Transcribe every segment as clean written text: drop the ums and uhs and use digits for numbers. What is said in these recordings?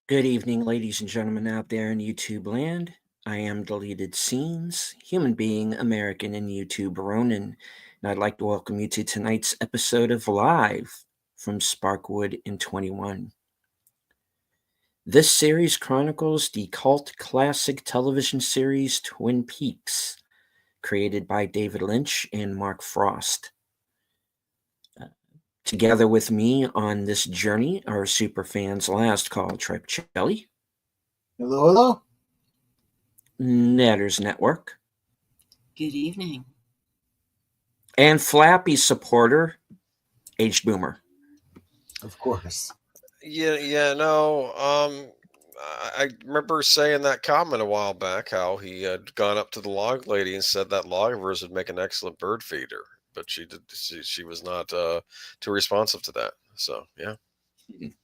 Good evening, ladies and gentlemen out there in YouTube land. I am Deleted Scenes, human being, American in YouTube Ronin, and I'd like to welcome you to tonight's episode of Live from Sparkwood in 21. This series chronicles the cult classic television series Twin Peaks, created by David Lynch and Mark Frost. Together with me on this journey are superfans Last Call Tripecelli. Hello, hello. Netters Network. Good evening. And Flappy supporter, Aged Boomer. Of course. I remember saying that comment a while back, how he had gone up to the log lady and said that log of hers would make an excellent bird feeder, but she was not too responsive to that. So, yeah. I'd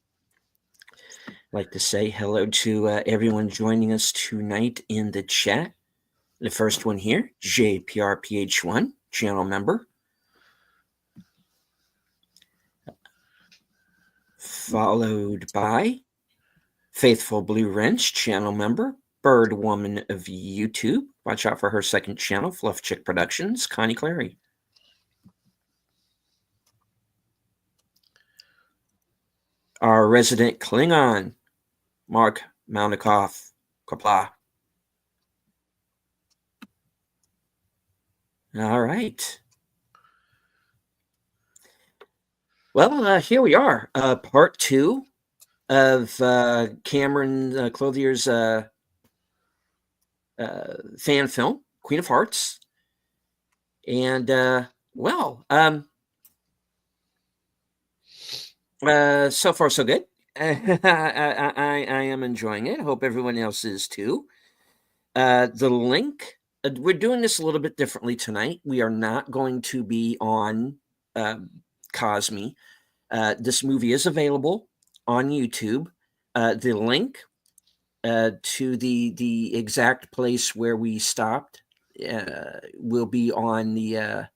like to say hello to everyone joining us tonight in the chat. The first one here, JPRPH1, channel member. Followed by Faithful Blue Wrench, channel member. Bird Woman of YouTube. Watch out for her second channel, Fluff Chick Productions, Connie Clary. Our resident Klingon, Mark Malnikoff, Kapla. All right. Well, here we are, part 2 of Cameron Clothier's fan film, Queen of Hearts. And, so far so good. I am enjoying it. I hope everyone else is too. The link, we're doing this a little bit differently tonight. We are not going to be on Cosme. This movie is available on YouTube. The link to the exact place where we stopped will be on the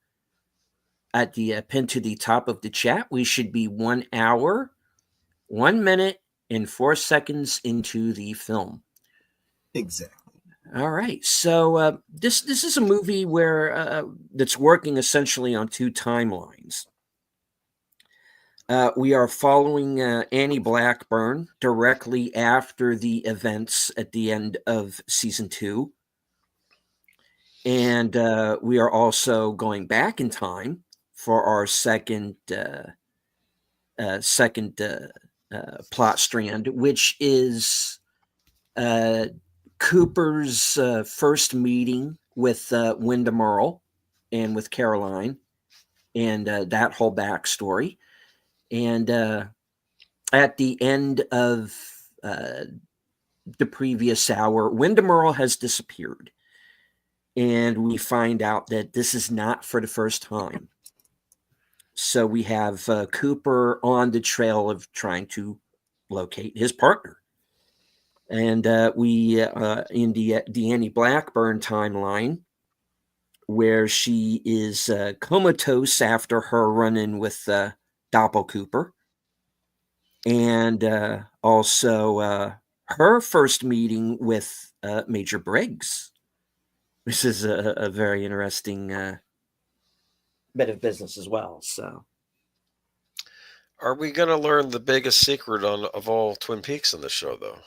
at the pin to the top of the chat. We should be 1 hour, 1 minute, and 4 seconds into the film. Exactly. All right. So this is a movie where that's working essentially on 2 timelines. We are following Annie Blackburn directly after the events at the end of season 2. And we are also going back in time for our second plot strand, which is Cooper's first meeting with Wyndham Earle and with Caroline, and that whole backstory. And at the end of the previous hour, Wyndham Earle has disappeared. And we find out that this is not for the first time. So we have Cooper on the trail of trying to locate his partner. And we, in the Annie Blackburn timeline, where she is comatose after her run-in with Doppel Cooper. And also her first meeting with Major Briggs. This is a very interesting bit of business as well. So, Are we going to learn the biggest secret of all Twin Peaks in the show, though?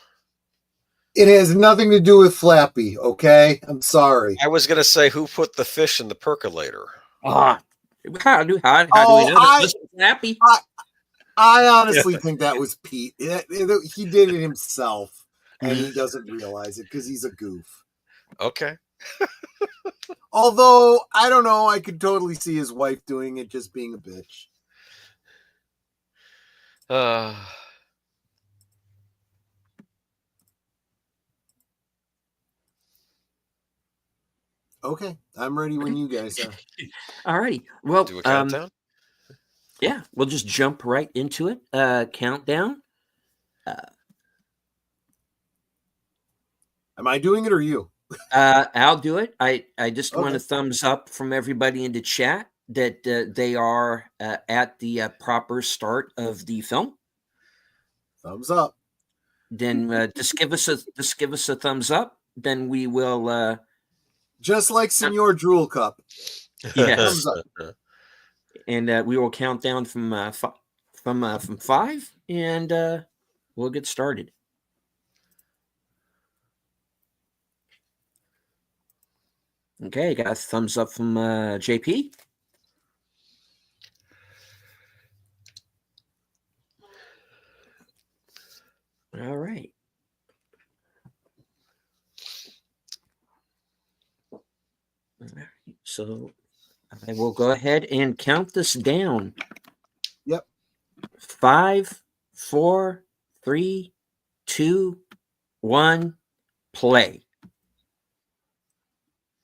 It has nothing to do with Flappy, okay? I'm sorry. I was going to say, who put the fish in the percolator? How do we know that wasn't Flappy? I honestly think that was Pete. He did it himself, and he doesn't realize it because he's a goof. Okay. Although, I don't know, I could totally see his wife doing it, just being a bitch. Okay, I'm ready when you guys are. All righty. Well, do a countdown? Yeah, we'll just jump right into it. Countdown. Am I doing it or you? I'll do it. I just want a thumbs up from everybody in the chat that they are at the proper start of the film. Thumbs up. then just give us a thumbs up. Then we will. Just like Senor Drool Cup. Yes. Thumbs up. And we will count down from 5, and we'll get started. Okay, got a thumbs up from JP. All right. All right. So I will go ahead and count this down. Yep. 5, 4, 3, 2, 1, play.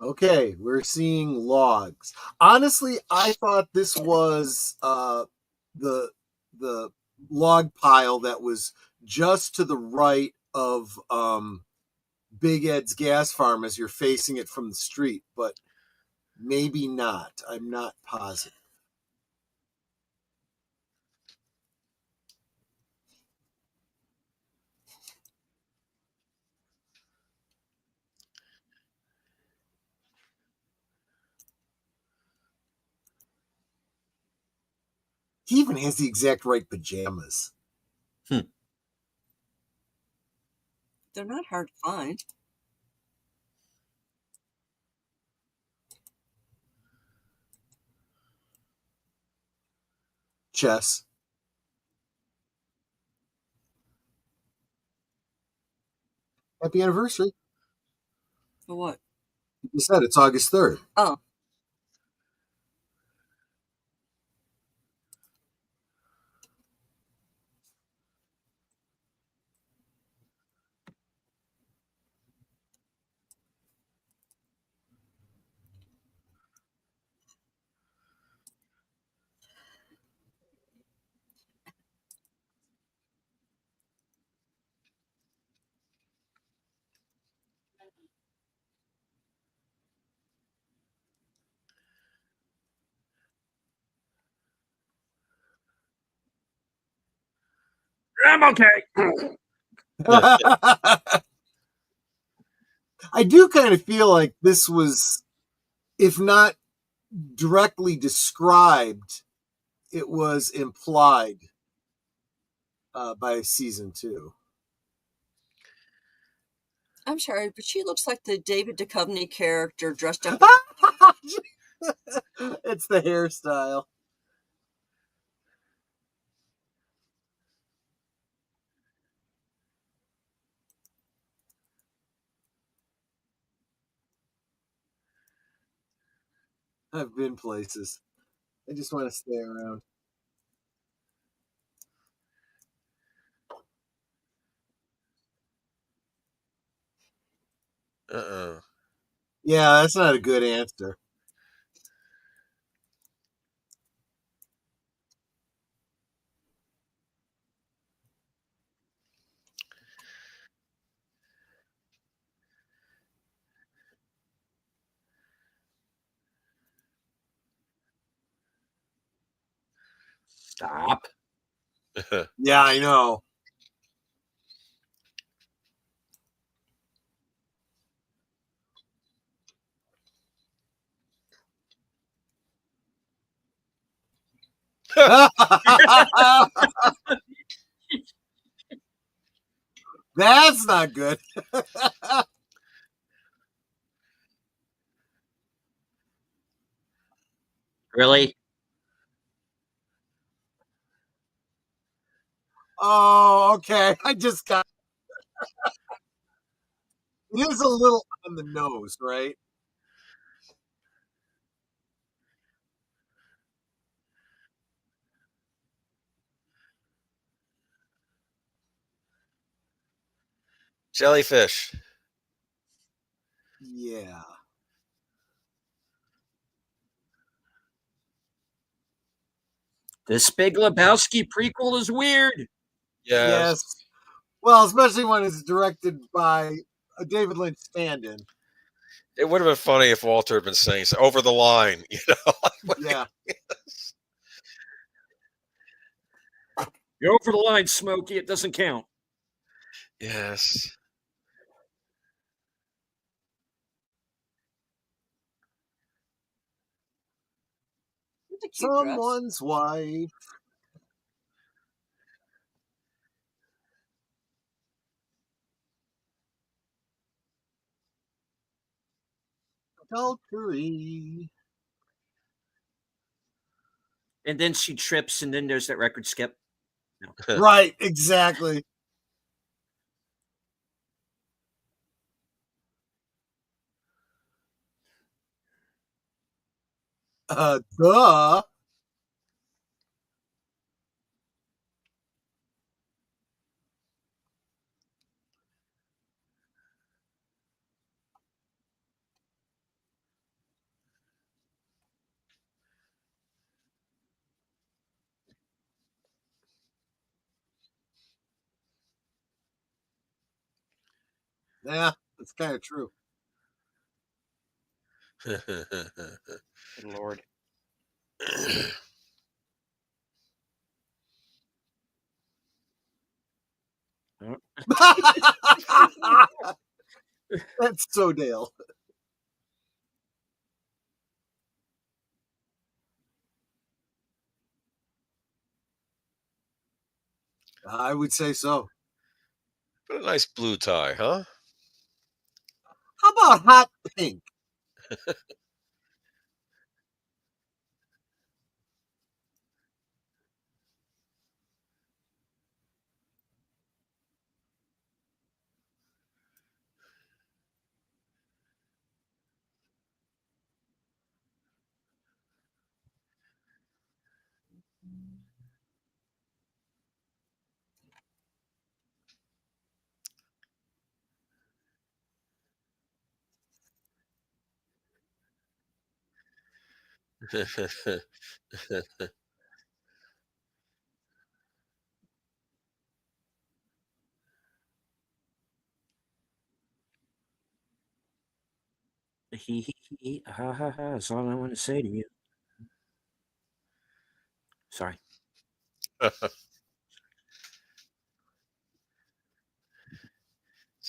Okay, we're seeing logs. Honestly, I thought this was the log pile that was just to the right of Big Ed's gas farm as you're facing it from the street, but maybe not. I'm not positive. He even has the exact right pajamas. They're not hard to find. Chess. Happy anniversary. For what? You said it's August 3rd. Oh. I'm okay. I do kind of feel like this was, if not directly described, it was implied by season 2. I'm sorry, but she looks like the David Duchovny character dressed up. It's the hairstyle. I've been places. I just want to stay around. Yeah, that's not a good answer. Stop. Yeah, I know. That's not good. Really? Oh, okay. I just got. It is a little on the nose, right? Jellyfish. Yeah. This Big Lebowski prequel is weird. Yes. Well, especially when it's directed by a David Lynch stand-in. It would have been funny if Walter had been saying so, over the line, you know. Yeah. You're over the line, Smokey. It doesn't count. Yes. It's a cute dress. Someone's wife. Adultery. And then she trips, and then there's that record skip. Right, exactly. Duh. Yeah, that's kind of true. Good Lord. That's so Dale. I would say so. But a nice blue tie, huh? How about hot pink? Ha ha ha. That's all I want to say to you. Sorry. This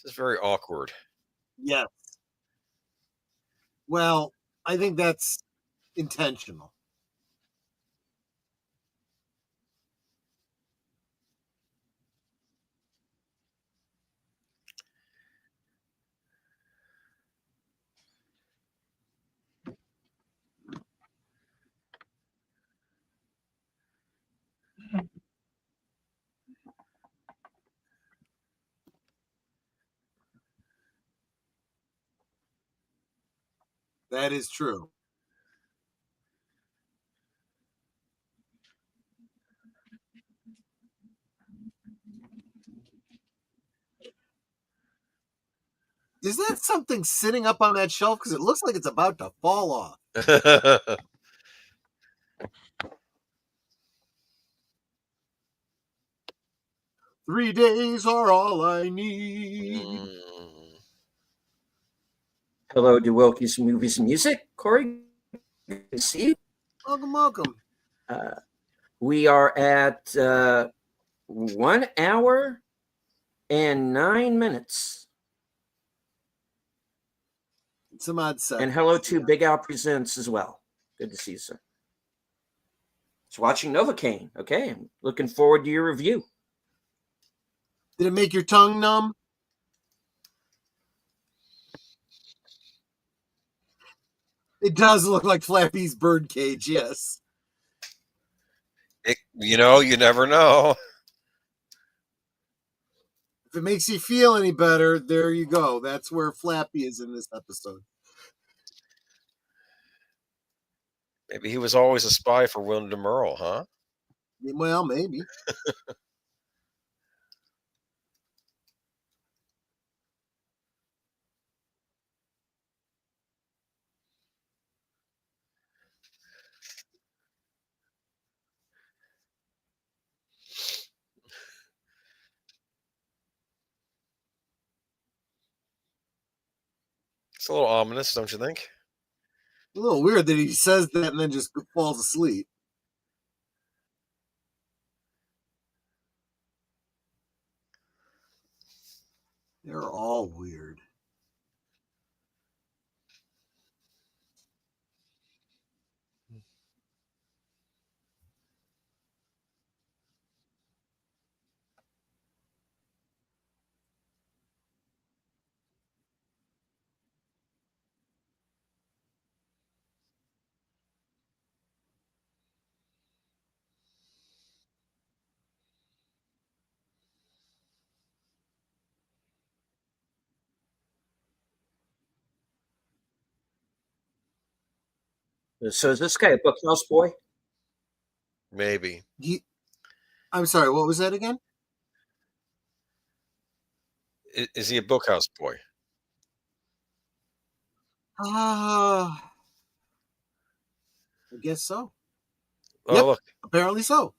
is very awkward. Yes. Well, I think that's intentional. That is true. Is that something sitting up on that shelf? Because it looks like it's about to fall off. 3 days are all I need. Hello to Wilkie's Movies and Music. Corey, good to see you. Welcome, welcome. We are at 1 hour and 9 minutes. Some odd seconds. And hello to Big Al Presents as well. Good to see you, sir. It's watching Novocaine. Okay, I'm looking forward to your review. Did it make your tongue numb? It does look like Flappy's birdcage, yes. You never know. If it makes you feel any better, there you go. That's where Flappy is in this episode. Maybe he was always a spy for Wyndham Earl, huh? Well, maybe. It's a little ominous, don't you think? A little weird that he says that and then just falls asleep. They're all weird. So is this guy a bookhouse boy? Maybe. I'm sorry, what was that again? Is he a bookhouse boy? I guess so. Oh, Yep. look. Apparently so.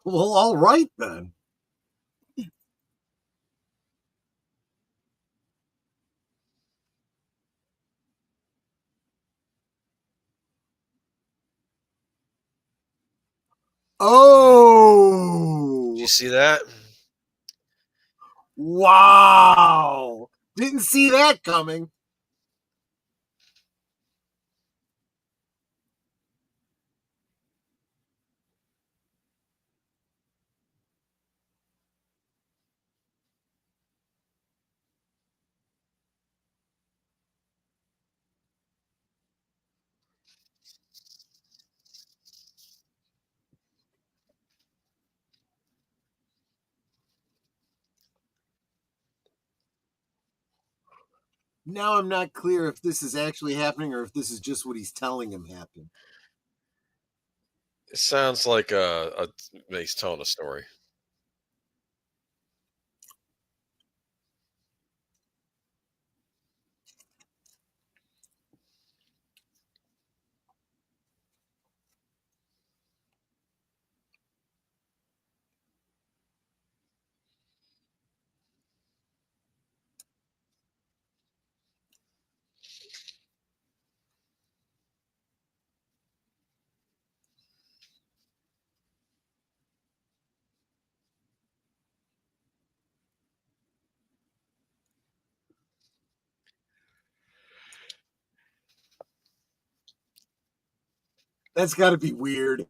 Well, all right then. Did you Oh, see that? wow. Didn't see that coming. Now I'm not clear if this is actually happening or if this is just what he's telling him happened. It sounds like he's telling a story. That's got to be weird.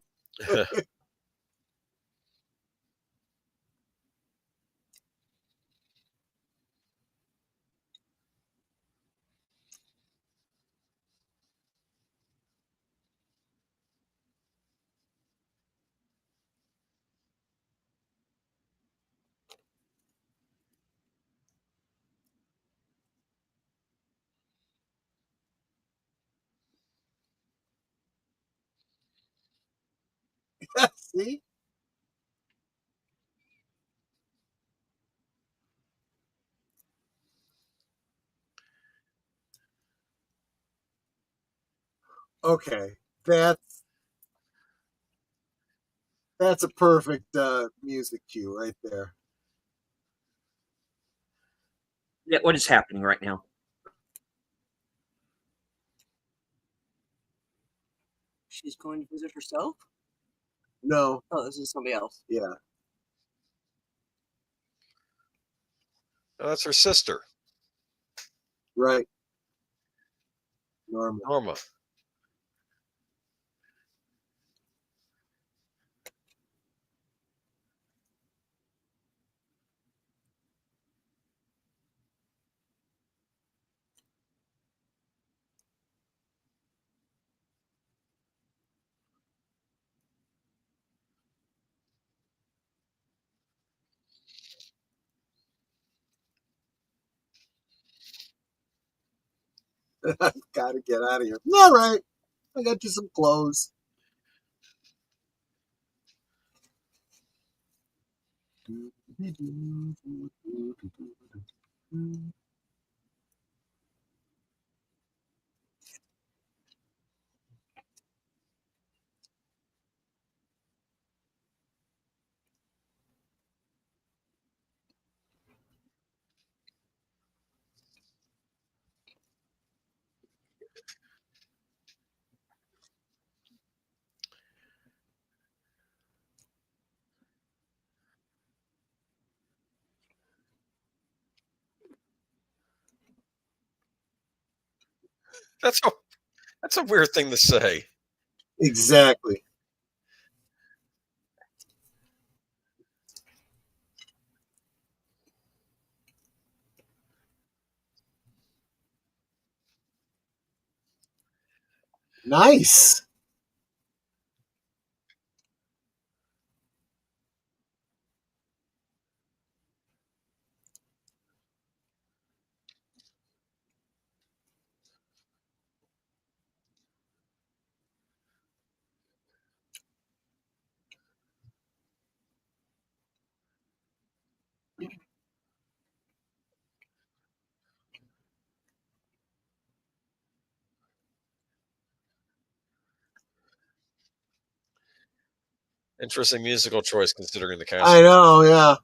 See? Okay. That's a perfect music cue right there. Yeah, what is happening right now? She's going to visit herself? No, Oh, this is somebody else. yeah, Oh, that's her sister, right. Normal. Norma. Gotta get out of here. All right. I got you some clothes. That's a that's a weird thing to say. Exactly. Nice. Interesting musical choice considering the I casting. know, yeah.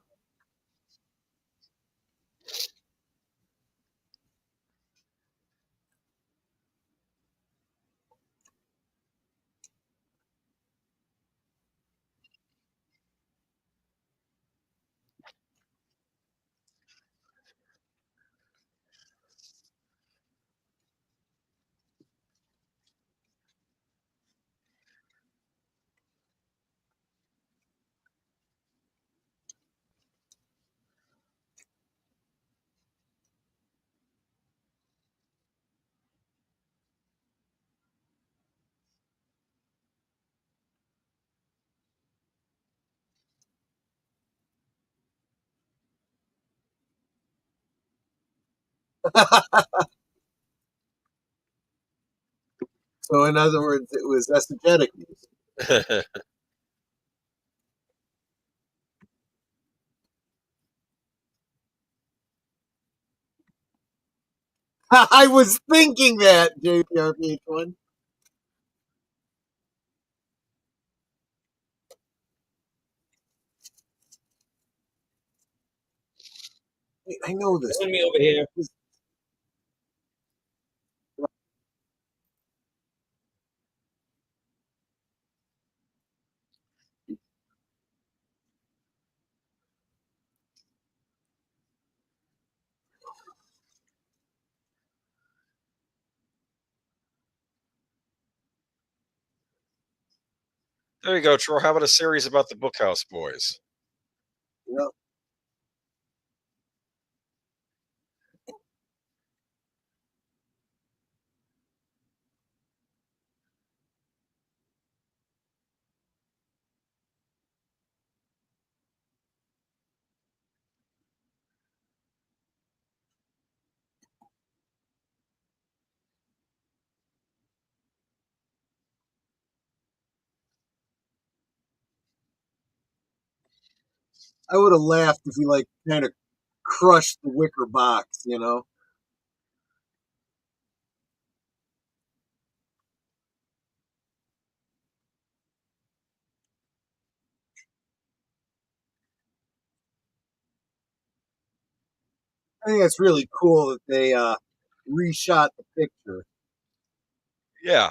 So, in other words, it was esoteric music. I was thinking that, JPRPH1. Wait, I know this. Join me over here. There you go, Troy. How about a series about the Bookhouse Boys? Yeah. I would have laughed if he like kind of crushed the wicker box, you know. I think that's really cool that they reshot the picture. Yeah.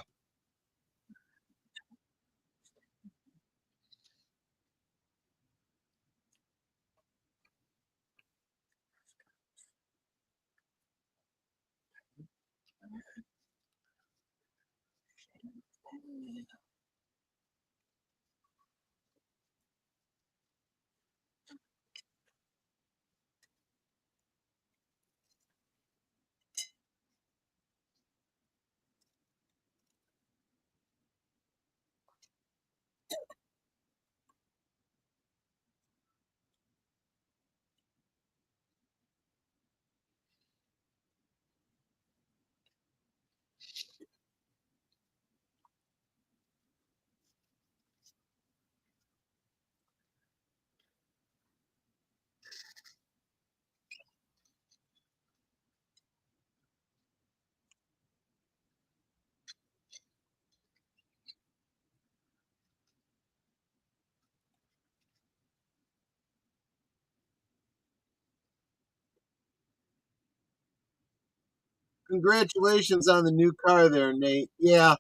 Congratulations on the new car there, Nate. Yeah,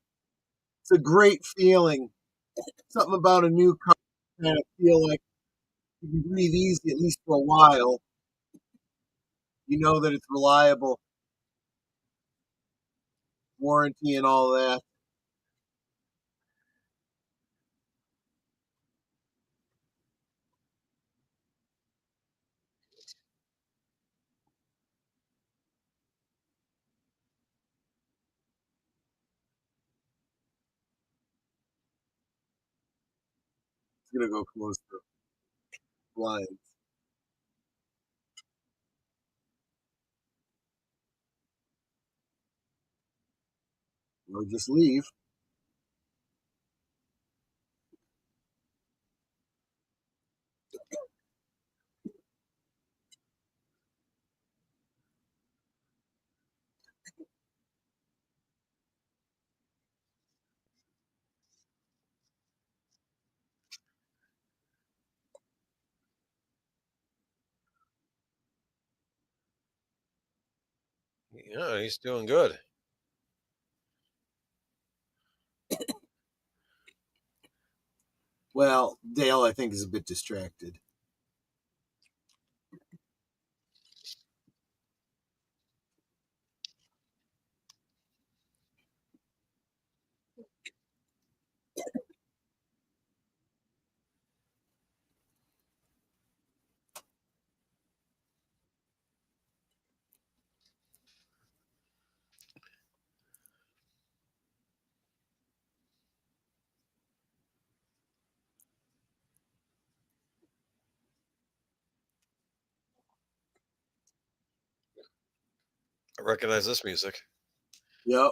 it's a great feeling. Something about a new car kind of feel like you can breathe easy at least for a while. You know that it's reliable, warranty and all that. It's gonna go close to blinds. Or just leave. Yeah, he's doing good. Well, Dale, I think, is a bit distracted. I recognize this music. Yep.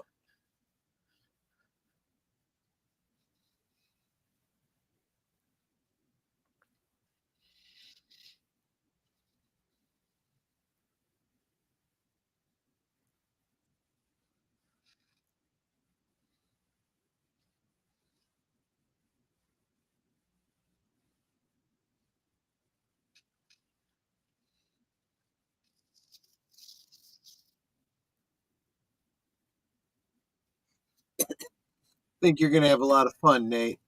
Think you're gonna have a lot of fun, Nate.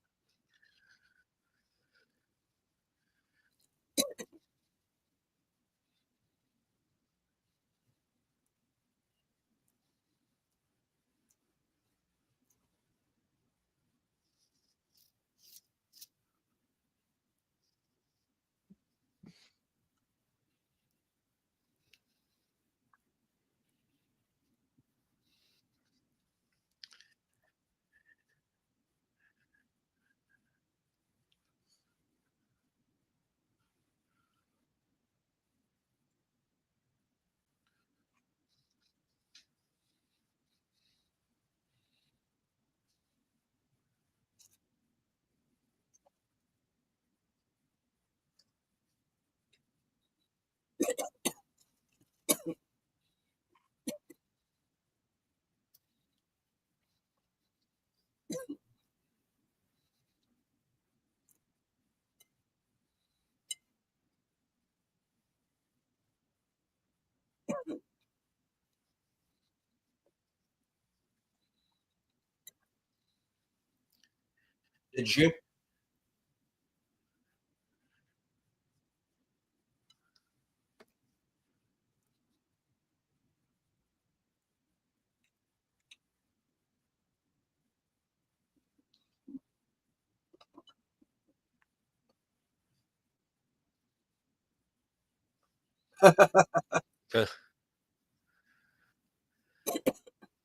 Did you?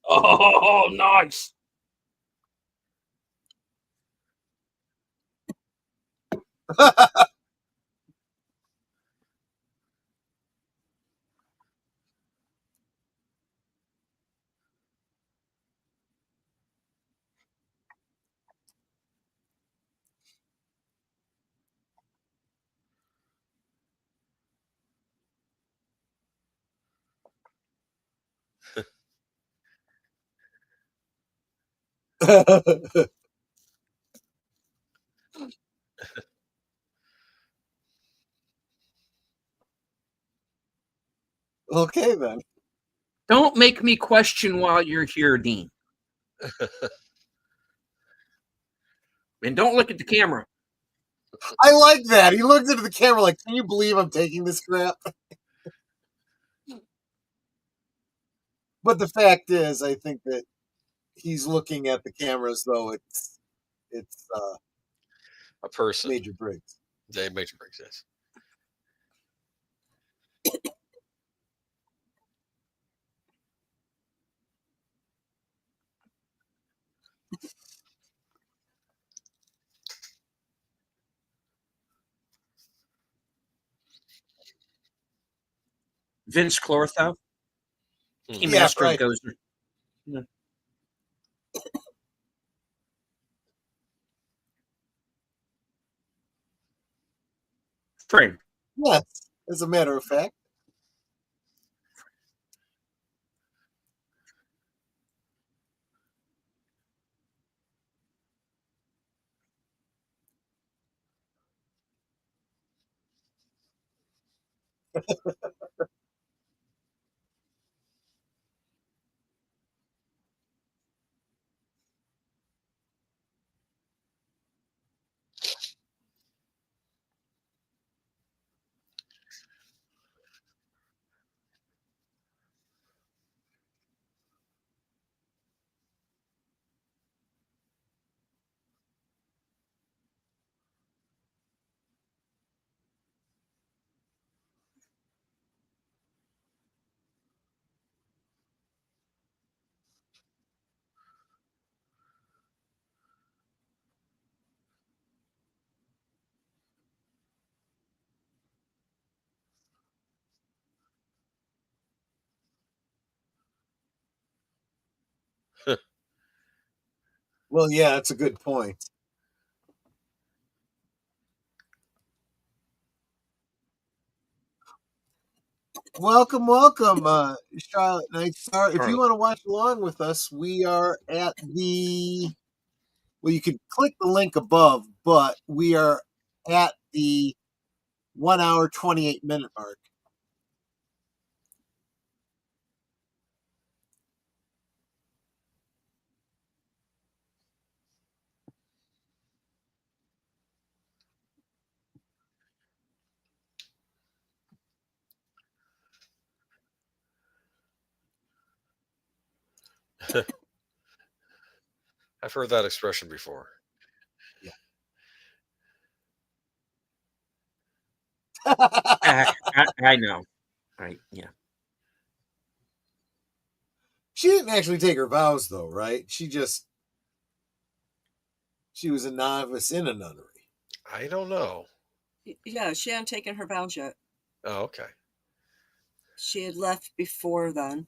Oh, nice. Okay then. Don't make me question while you're here, Dean. And don't look at the camera. I like that. He looked into the camera like, can you believe I'm taking this crap? But the fact is, I think that he's looking at the cameras, though it's A person. Major Briggs. Major Briggs, yes. Vince Clortho. He Yeah, mastered right. Gozer. Yeah. Frame. Yes, as a matter of fact. Well, yeah, that's a good point. Welcome, Charlotte Nightstar. If you want to watch along with us, we are at the. Well, you can click the link above, but we are at the 1 hour 28-minute mark. I've heard that expression before. Yeah. I know. Right. Yeah. She didn't actually take her vows, though, right? She was a novice in a nunnery. I don't know. Yeah, she hadn't taken her vows yet. Oh, okay. She had left before then.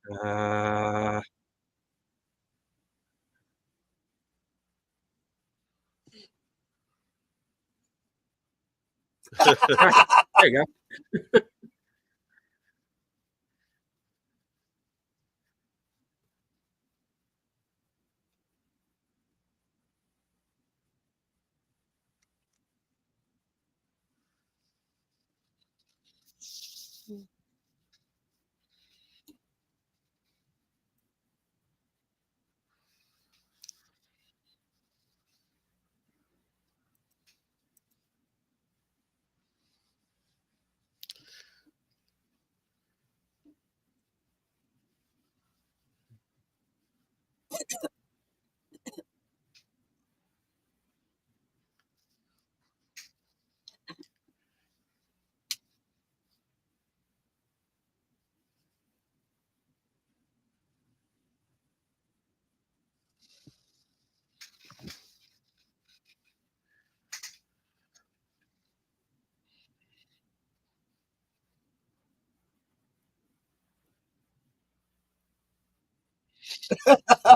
Uh, right. There you go.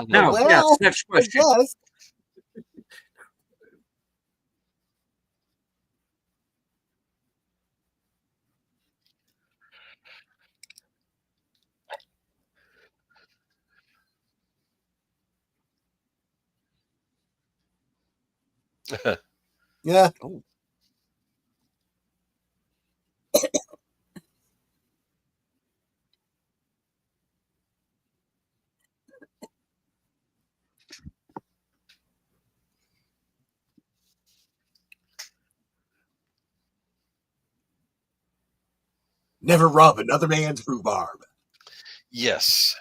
Now, Well, yes, next I question. guess. Yeah. Oh, Never rub another man's rhubarb. Yes.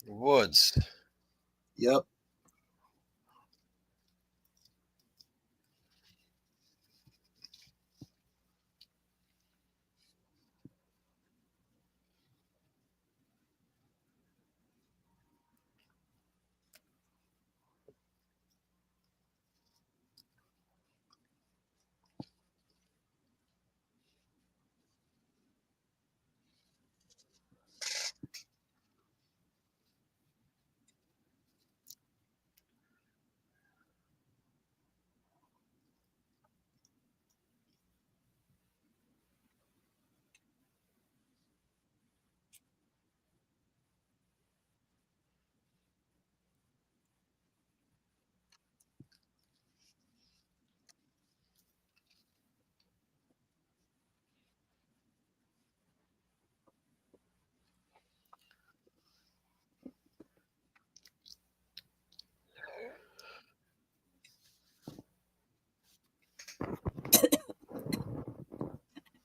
Woods. Yep.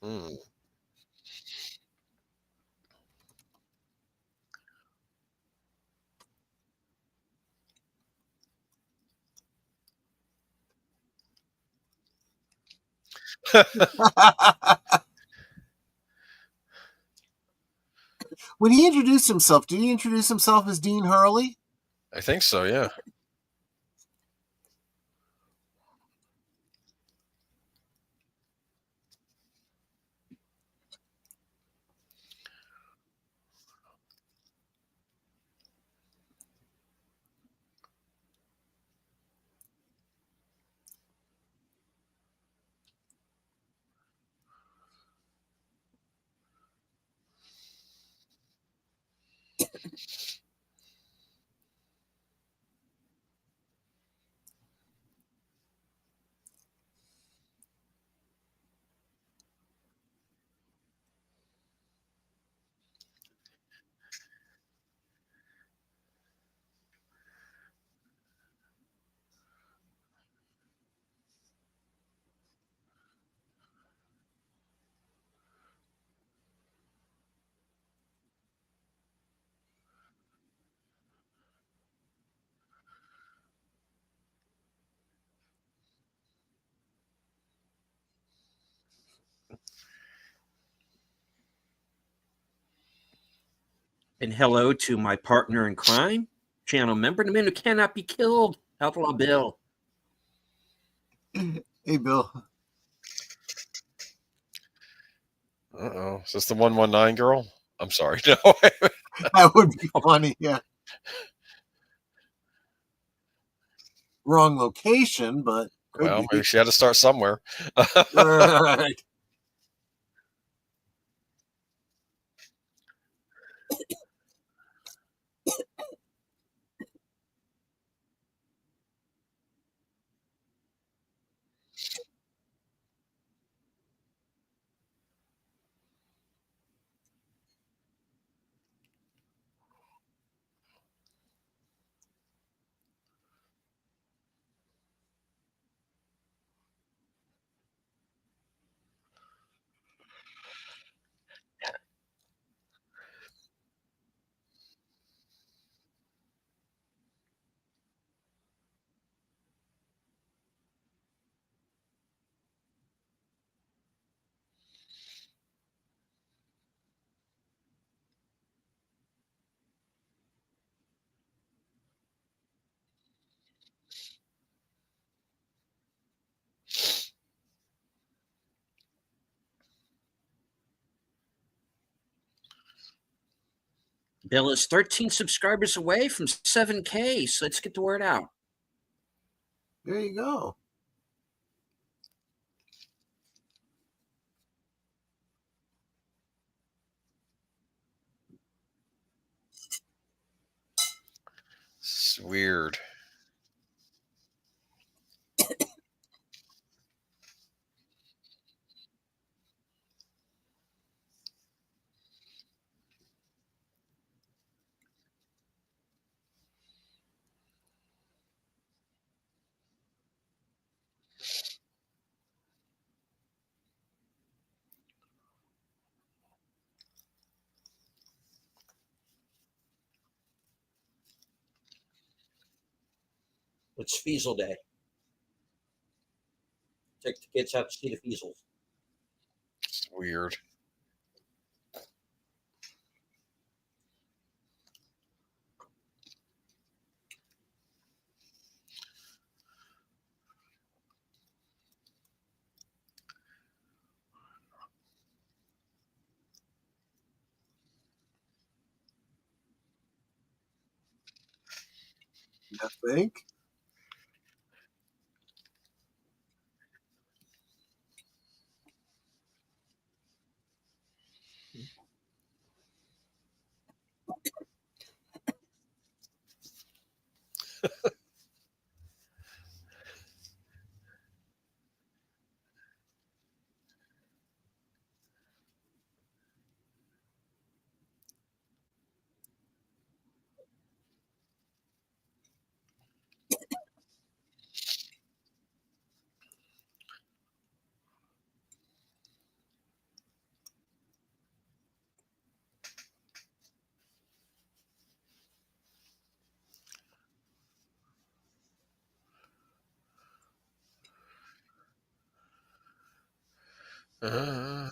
Hmm. When he introduced himself, did he introduce himself as Dean Hurley? I think so, yeah. and hello to my partner in crime, channel member, the man who cannot be killed, Outlaw Bill. Hey, Bill. Uh-oh. Is this the 119 girl? I'm sorry. No. That would be funny. Yeah. Wrong location, but could Well, be. maybe she had to start somewhere. Right. Bill is 13 subscribers away from 7K, so let's get the word out. There you go. It's weird. It's Feasel Day. Take the kids out to see the Feasels. It's weird. You think? Uh,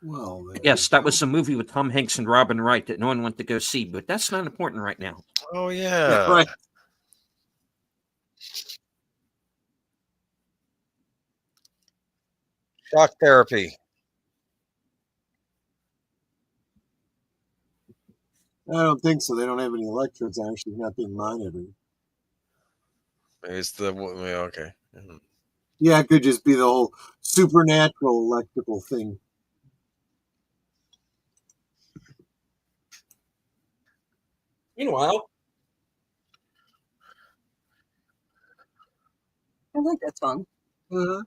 Well, there Yes, you that go. was a movie with Tom Hanks and Robin Wright that no one went to go see, but that's not important right now. oh Yeah, yeah. right. Shock therapy. I don't think so. They don't have any electrodes on. She's not being monitored. It's the okay. Mhm. Yeah, it could just be the whole supernatural electrical thing. Meanwhile, I think that's fun. Uh-huh.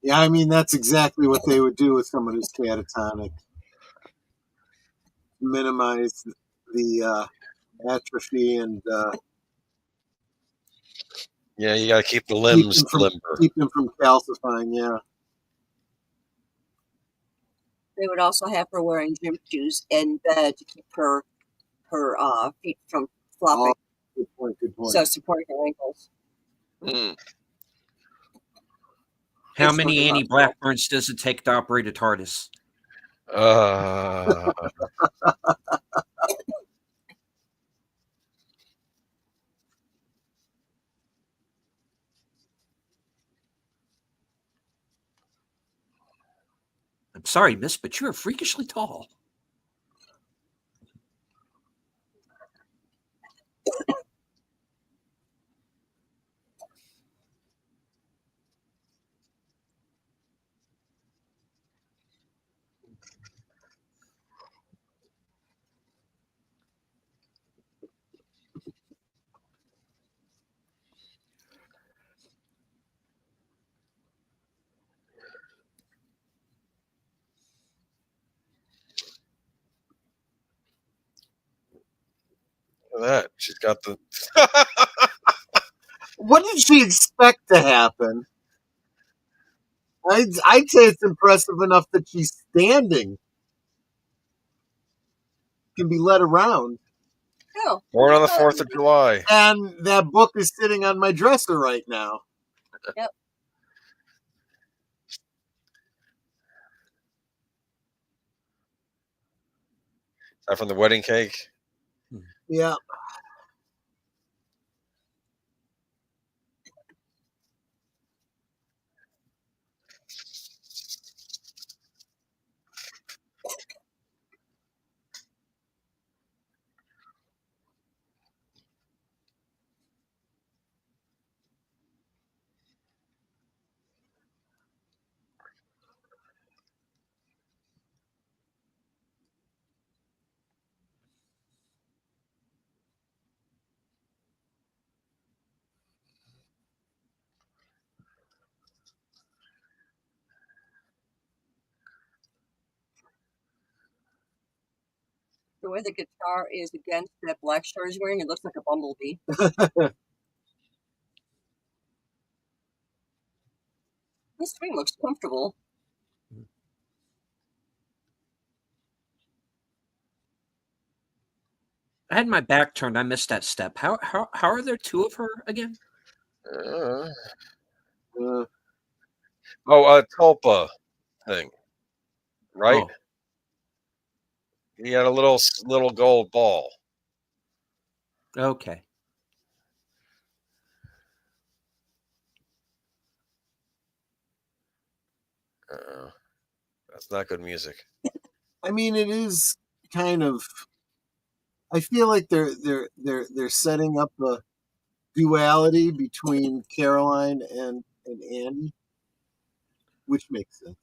Yeah, I mean that's exactly what they would do with someone who's catatonic. Minimize the atrophy and Yeah, you got to keep the keep limbs them from limber. calcifying. Yeah, They would also have her wearing gym shoes in bed to keep her feet from flopping, oh, good point. Good point. so supporting her ankles. Mm. how It's many really Annie possible. Blackburns does it take to operate a TARDIS? Uh, I'm sorry, miss, but you're freakishly tall. that. She's got the. What did she expect to happen? I'd say it's impressive enough that she's standing, can be led around. Oh, Born on the 4th of July. And that book is sitting on my dresser right now. Yep. Is that from the wedding cake? Yeah. the way the guitar is against that black shirt he's wearing, it looks like a bumblebee. This string looks comfortable. I had my back turned. I missed that step. How are there two of her again? Uh, Uh, oh, a tulpa thing, right? Oh, He had a little gold ball. okay. That's not good music. I mean, it is kind of. I feel like they're setting up a duality between Caroline and Andy, which makes sense.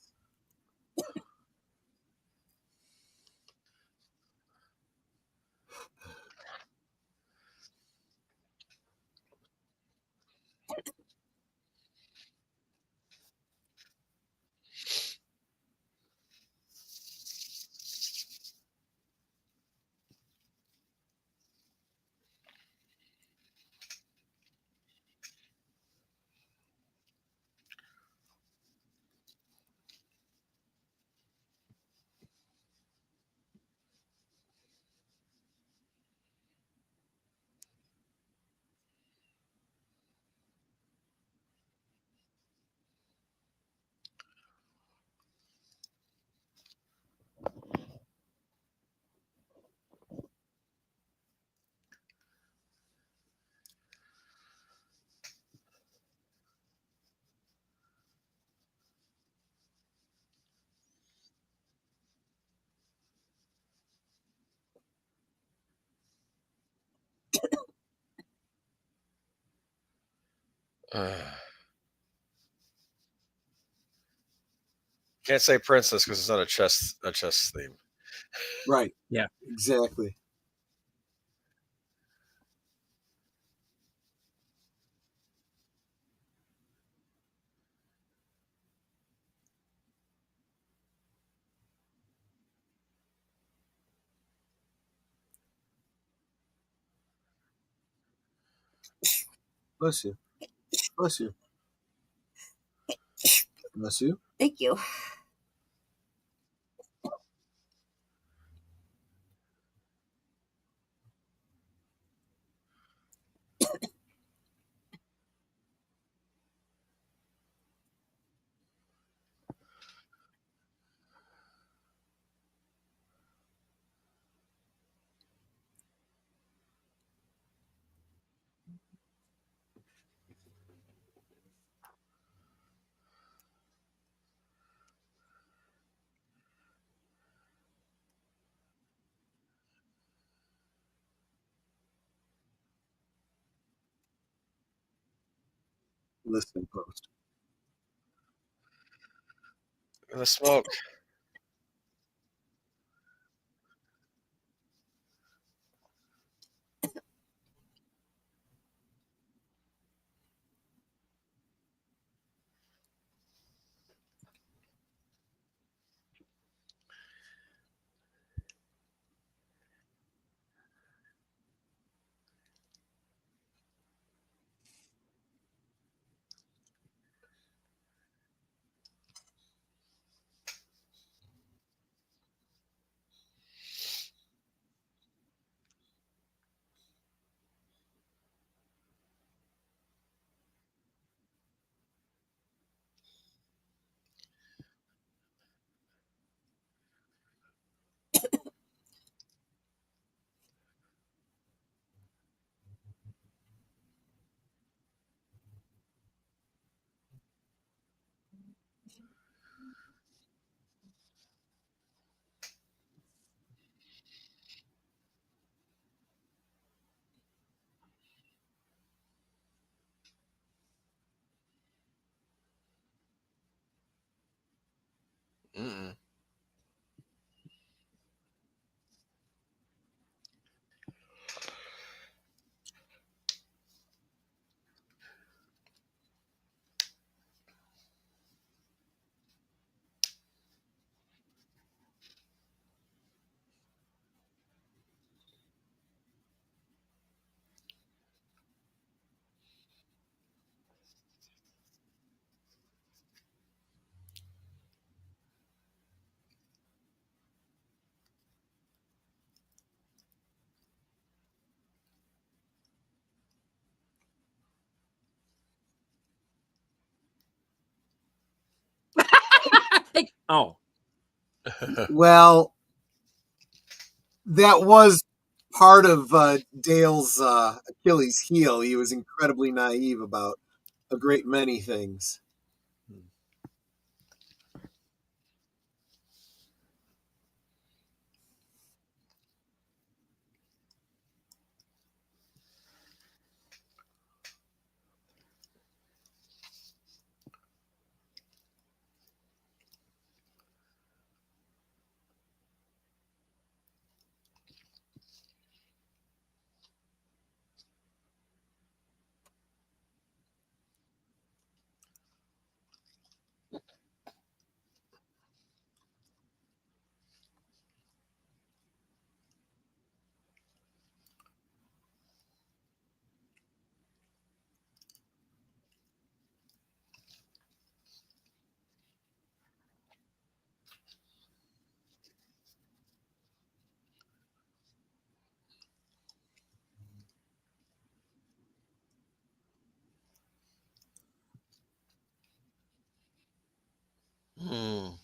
Can't say princess because it's not a chess theme. Right. Yeah. Exactly. Bless you. Bless you. Bless you. Thank you. Listen post. The smoke. Mm-mm. Oh, Well, that was part of Dale's Achilles heel. He was incredibly naive about a great many things. Hmm.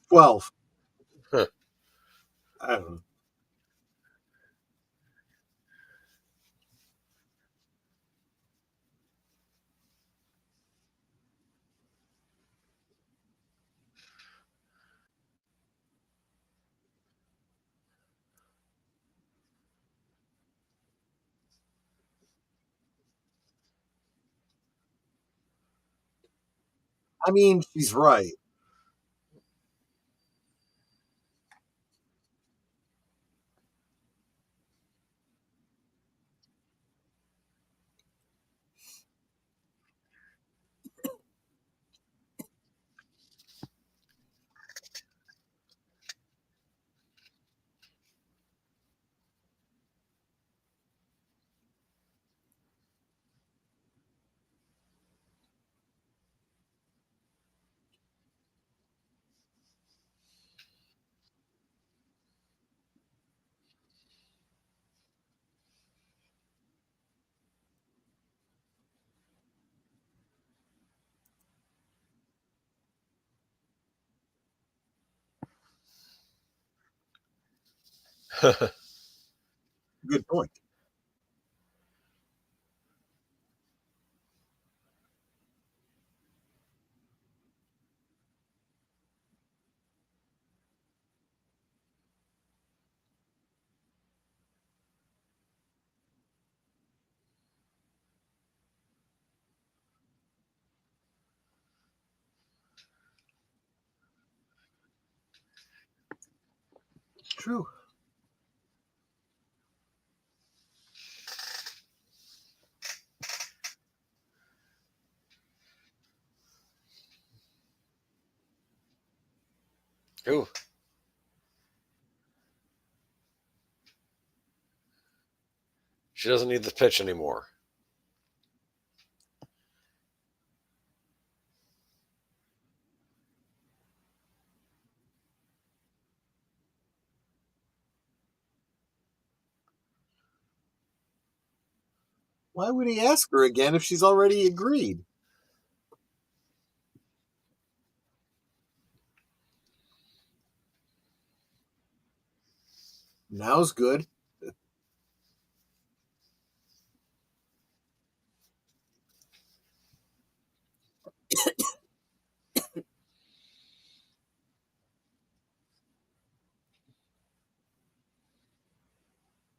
12. Huh. I don't know. I mean, she's right. Good point. true. Ooh. She doesn't need the pitch anymore. Why would he ask her again if she's already agreed? Now's good.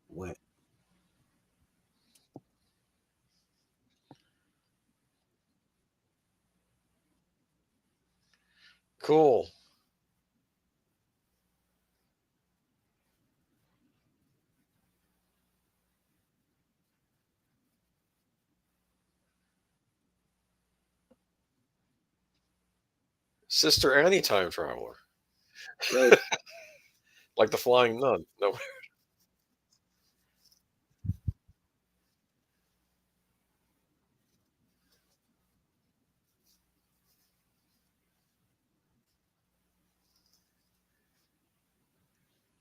What? Cool. Sister Annie time traveler. Right. Like the flying nun. No.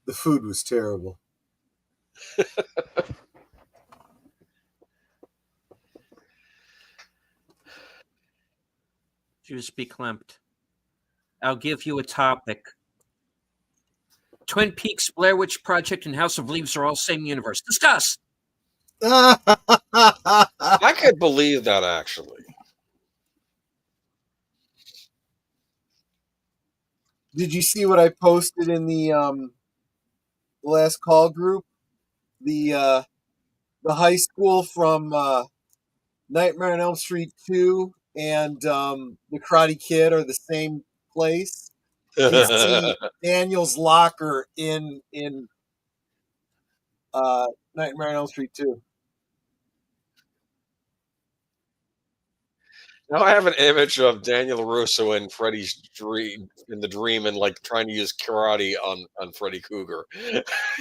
The food was terrible. Just be clamped. I'll give you a topic. Twin Peaks, Blair Witch Project, and House of Leaves are all same universe. Discuss. I could believe that actually. Did you see what I posted in the last call group? The high school from Nightmare on Elm Street 2 and the Karate Kid are the same place. You can see Daniel's locker in Nightmare on Elm Street 2. Now I have an image of Daniel Russo in Freddy's dream in the dream and like trying to use karate on Freddy Cougar.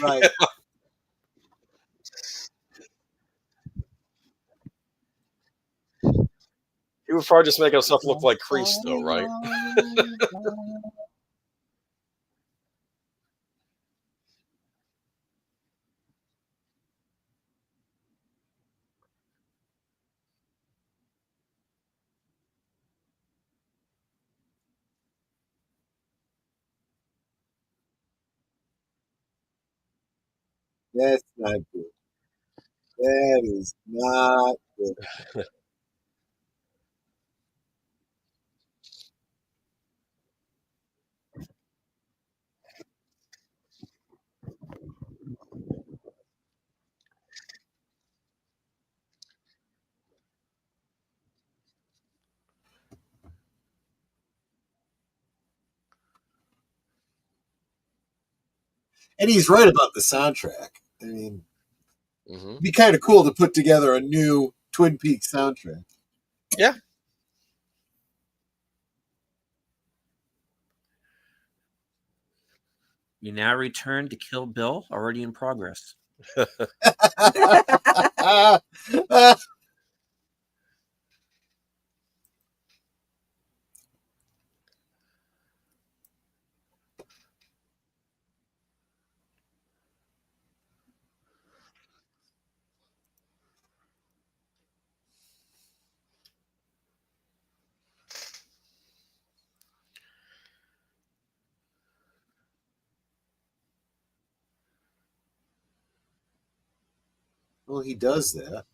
Right. He would probably just make himself look like Kreese though, right? That's not good. That is not good. And he's right about the soundtrack. I mean, Hmm. it'd be kind of cool to put together a new Twin Peaks soundtrack. Yeah. You now return to Kill Bill, already in progress. Well, he does that.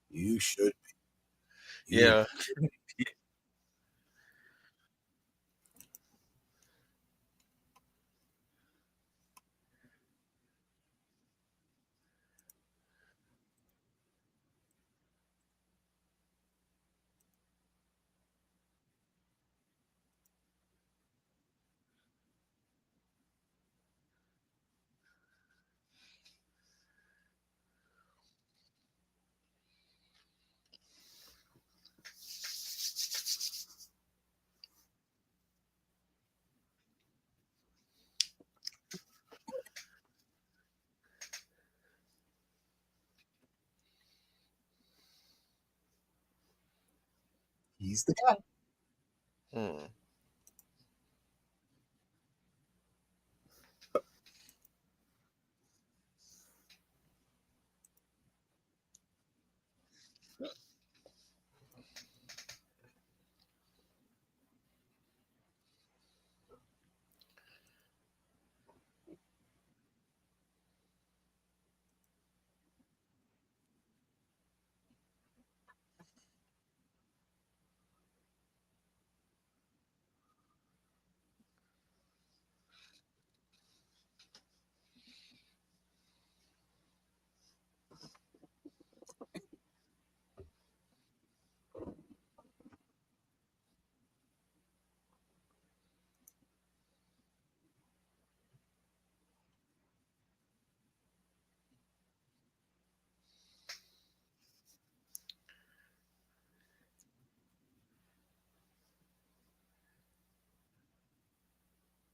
You should be. Yeah. He's the guy. Hmm.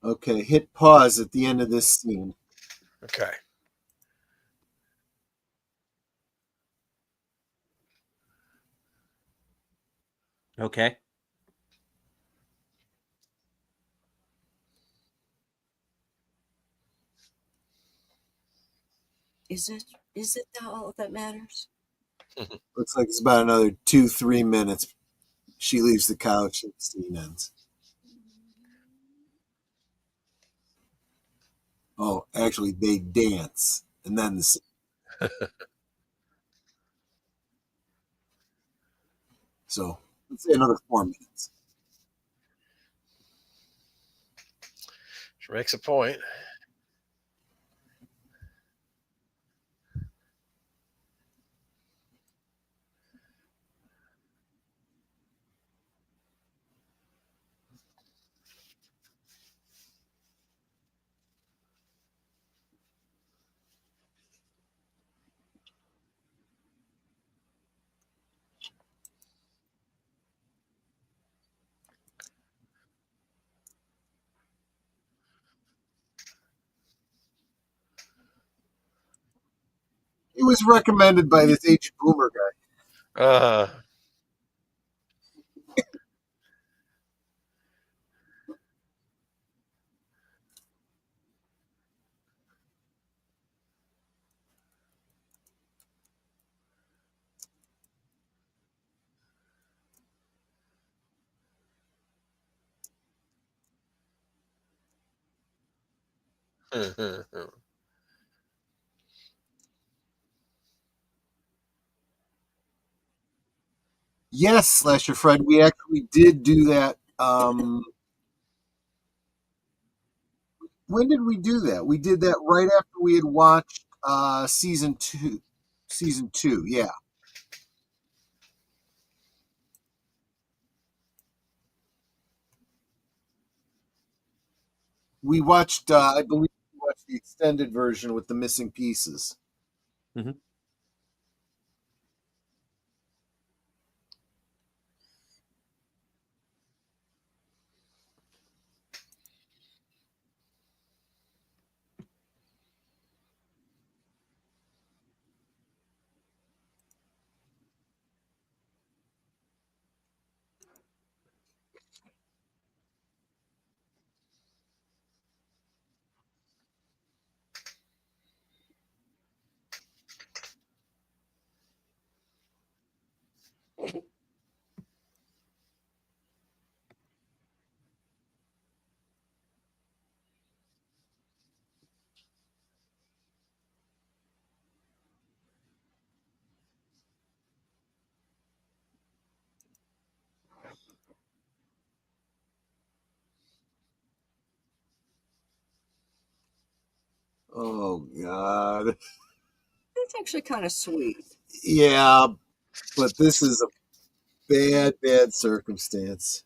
Okay, hit pause at the end of this scene. Okay. Okay. Is it all that matters? Looks like it's about another 2-3 minutes. She leaves the couch and the scene ends. Oh, actually, they dance, and then the scene. So let's say another 4 minutes. She makes a point. It was recommended by this H Boomer guy. Uh, Yes, Slasher Fred, we actually did do that. When did we do that? We did that right after we had watched season two. Season two, yeah. We watched, I believe, we watched the extended version with the missing pieces. Mhm. Oh, God. That's actually kind of sweet. Yeah, but this is a bad, bad circumstance.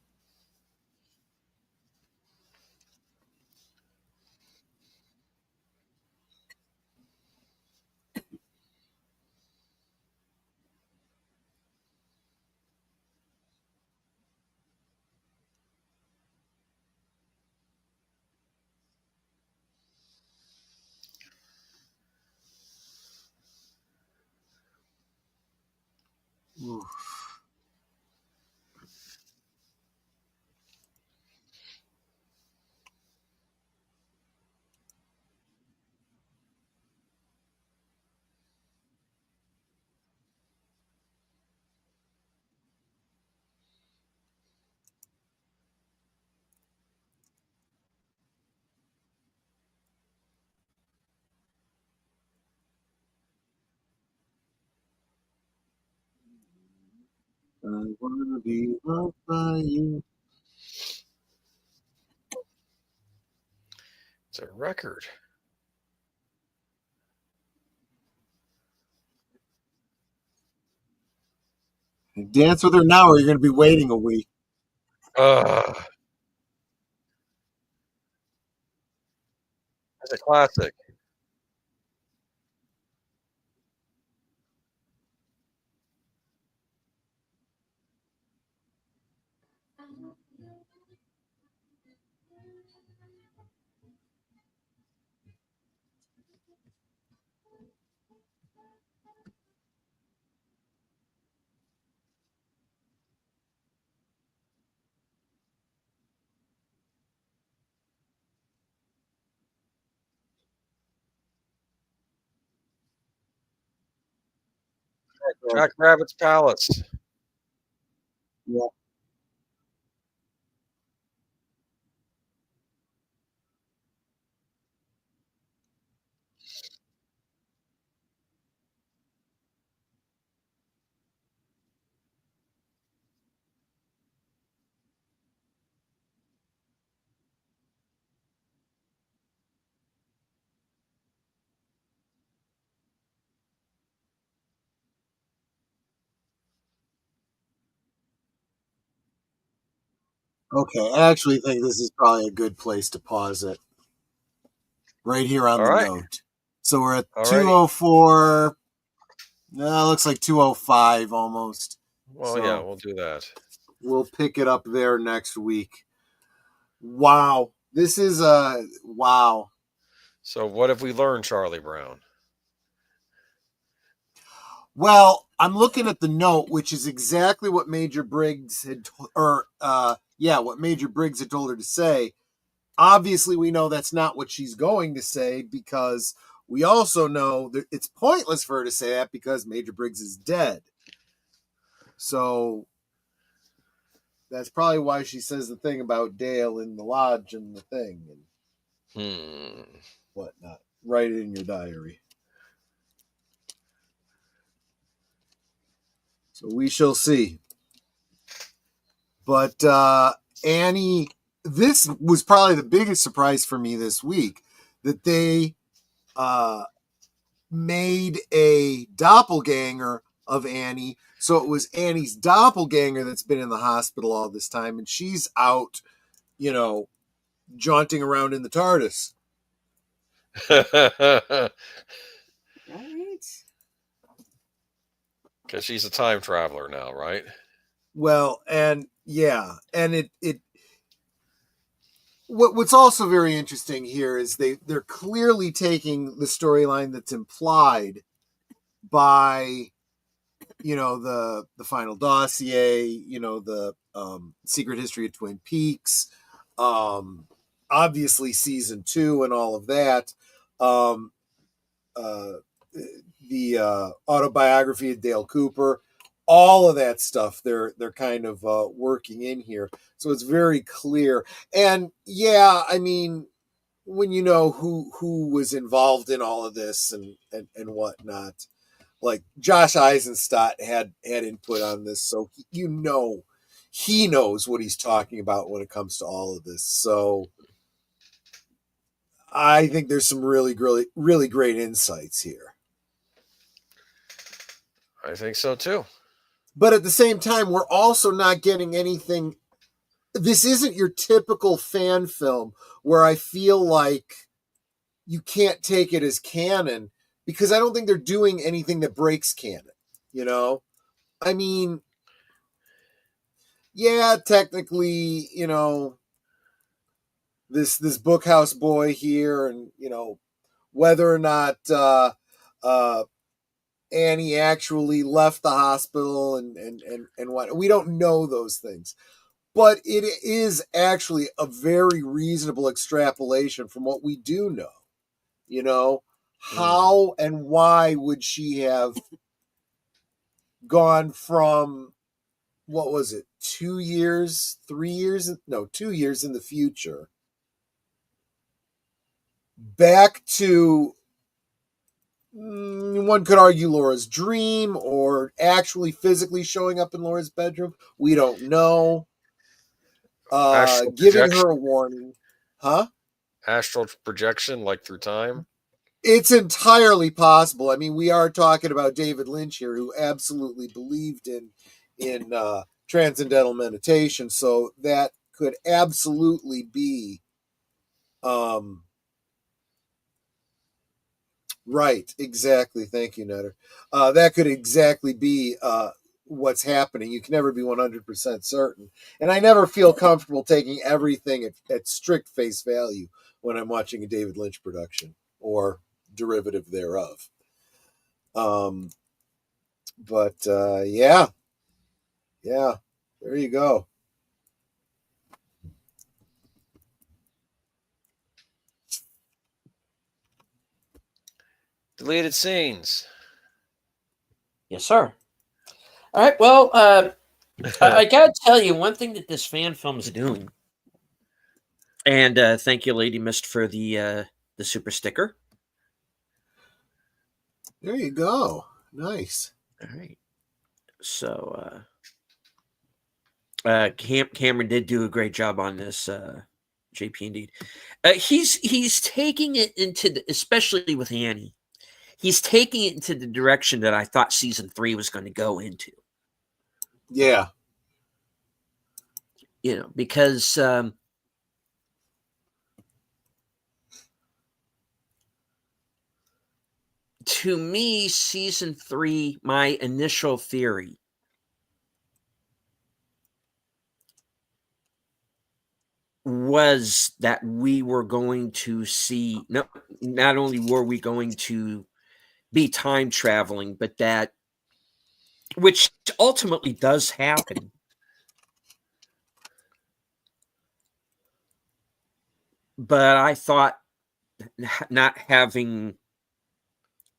Oof. I wanna be loved by you. It's a record. Dance with her now, or you're going to be waiting a week. Ugh. It's a classic. Jack Rabbit's Palace. Yeah. Okay, I actually think this is probably a good place to pause it right here on All the right. note. So we're at All righty. 204. Looks like 205 almost. Well, So yeah, we'll do that. we'll pick it up there next week. Wow. This is wow. So, what have we learned, Charlie Brown? Well, I'm looking at the note, which is exactly what Major Briggs had, what Major Briggs had told her to say. Obviously, we know that's not what she's going to say because we also know that it's pointless for her to say that because Major Briggs is dead. So that's probably why she says the thing about Dale in the lodge and the thing and whatnot. Write it in your diary. So we shall see. But Annie, this was probably the biggest surprise for me this week that they made a doppelganger of Annie. So it was Annie's doppelganger that's been in the hospital all this time, and she's out, jaunting around in the TARDIS. Right? Because she's a time traveler now, right? Well, and yeah, and it what's also very interesting here is they're clearly taking the storyline that's implied by the final dossier, the secret history of Twin Peaks, obviously season 2 and all of that, the autobiography of Dale Cooper, all of that stuff they're kind of working in here, so it's very clear. And yeah, I mean, when you know who was involved in all of this and whatnot, like Josh Eisenstadt had input on this, so he knows what he's talking about when it comes to all of this. So I think there's some really great insights here. I think so too. But at the same time, we're also not getting anything. This isn't your typical fan film where I feel like you can't take it as canon, because I don't think they're doing anything that breaks canon. I mean, yeah, technically, this bookhouse boy here, and whether or not Annie actually left the hospital and what, we don't know those things, but it is actually a very reasonable extrapolation from what we do know. How and why would she have gone from, what was it, 2 years, 3 years, no, 2 years in the future, back to one could argue Laura's dream or actually physically showing up in Laura's bedroom. We don't know. Astral Giving projection, her a warning. Huh? astral projection, like through time. It's entirely possible. I mean, we are talking about David Lynch here, who absolutely believed in transcendental meditation, so that could absolutely be right. Exactly. Thank you, Nutter. That could exactly be what's happening. You can never be 100% certain, and I never feel comfortable taking everything at strict face value when I'm watching a David Lynch production or derivative thereof. But yeah, there you go. Deleted scenes. Yes, sir. All right. Well, I gotta tell you one thing that this fan film is doing, and thank you, Lady Mist, for the super sticker. There you go. Nice. All right. So Cameron did do a great job on this. JP indeed. He's taking it into especially with Annie. He's taking it into the direction that I thought season 3 was going to go into. Yeah. Because to me, season 3, my initial theory was that we were going to see, not only were we going to be time traveling, but that, which ultimately does happen. But I thought, not having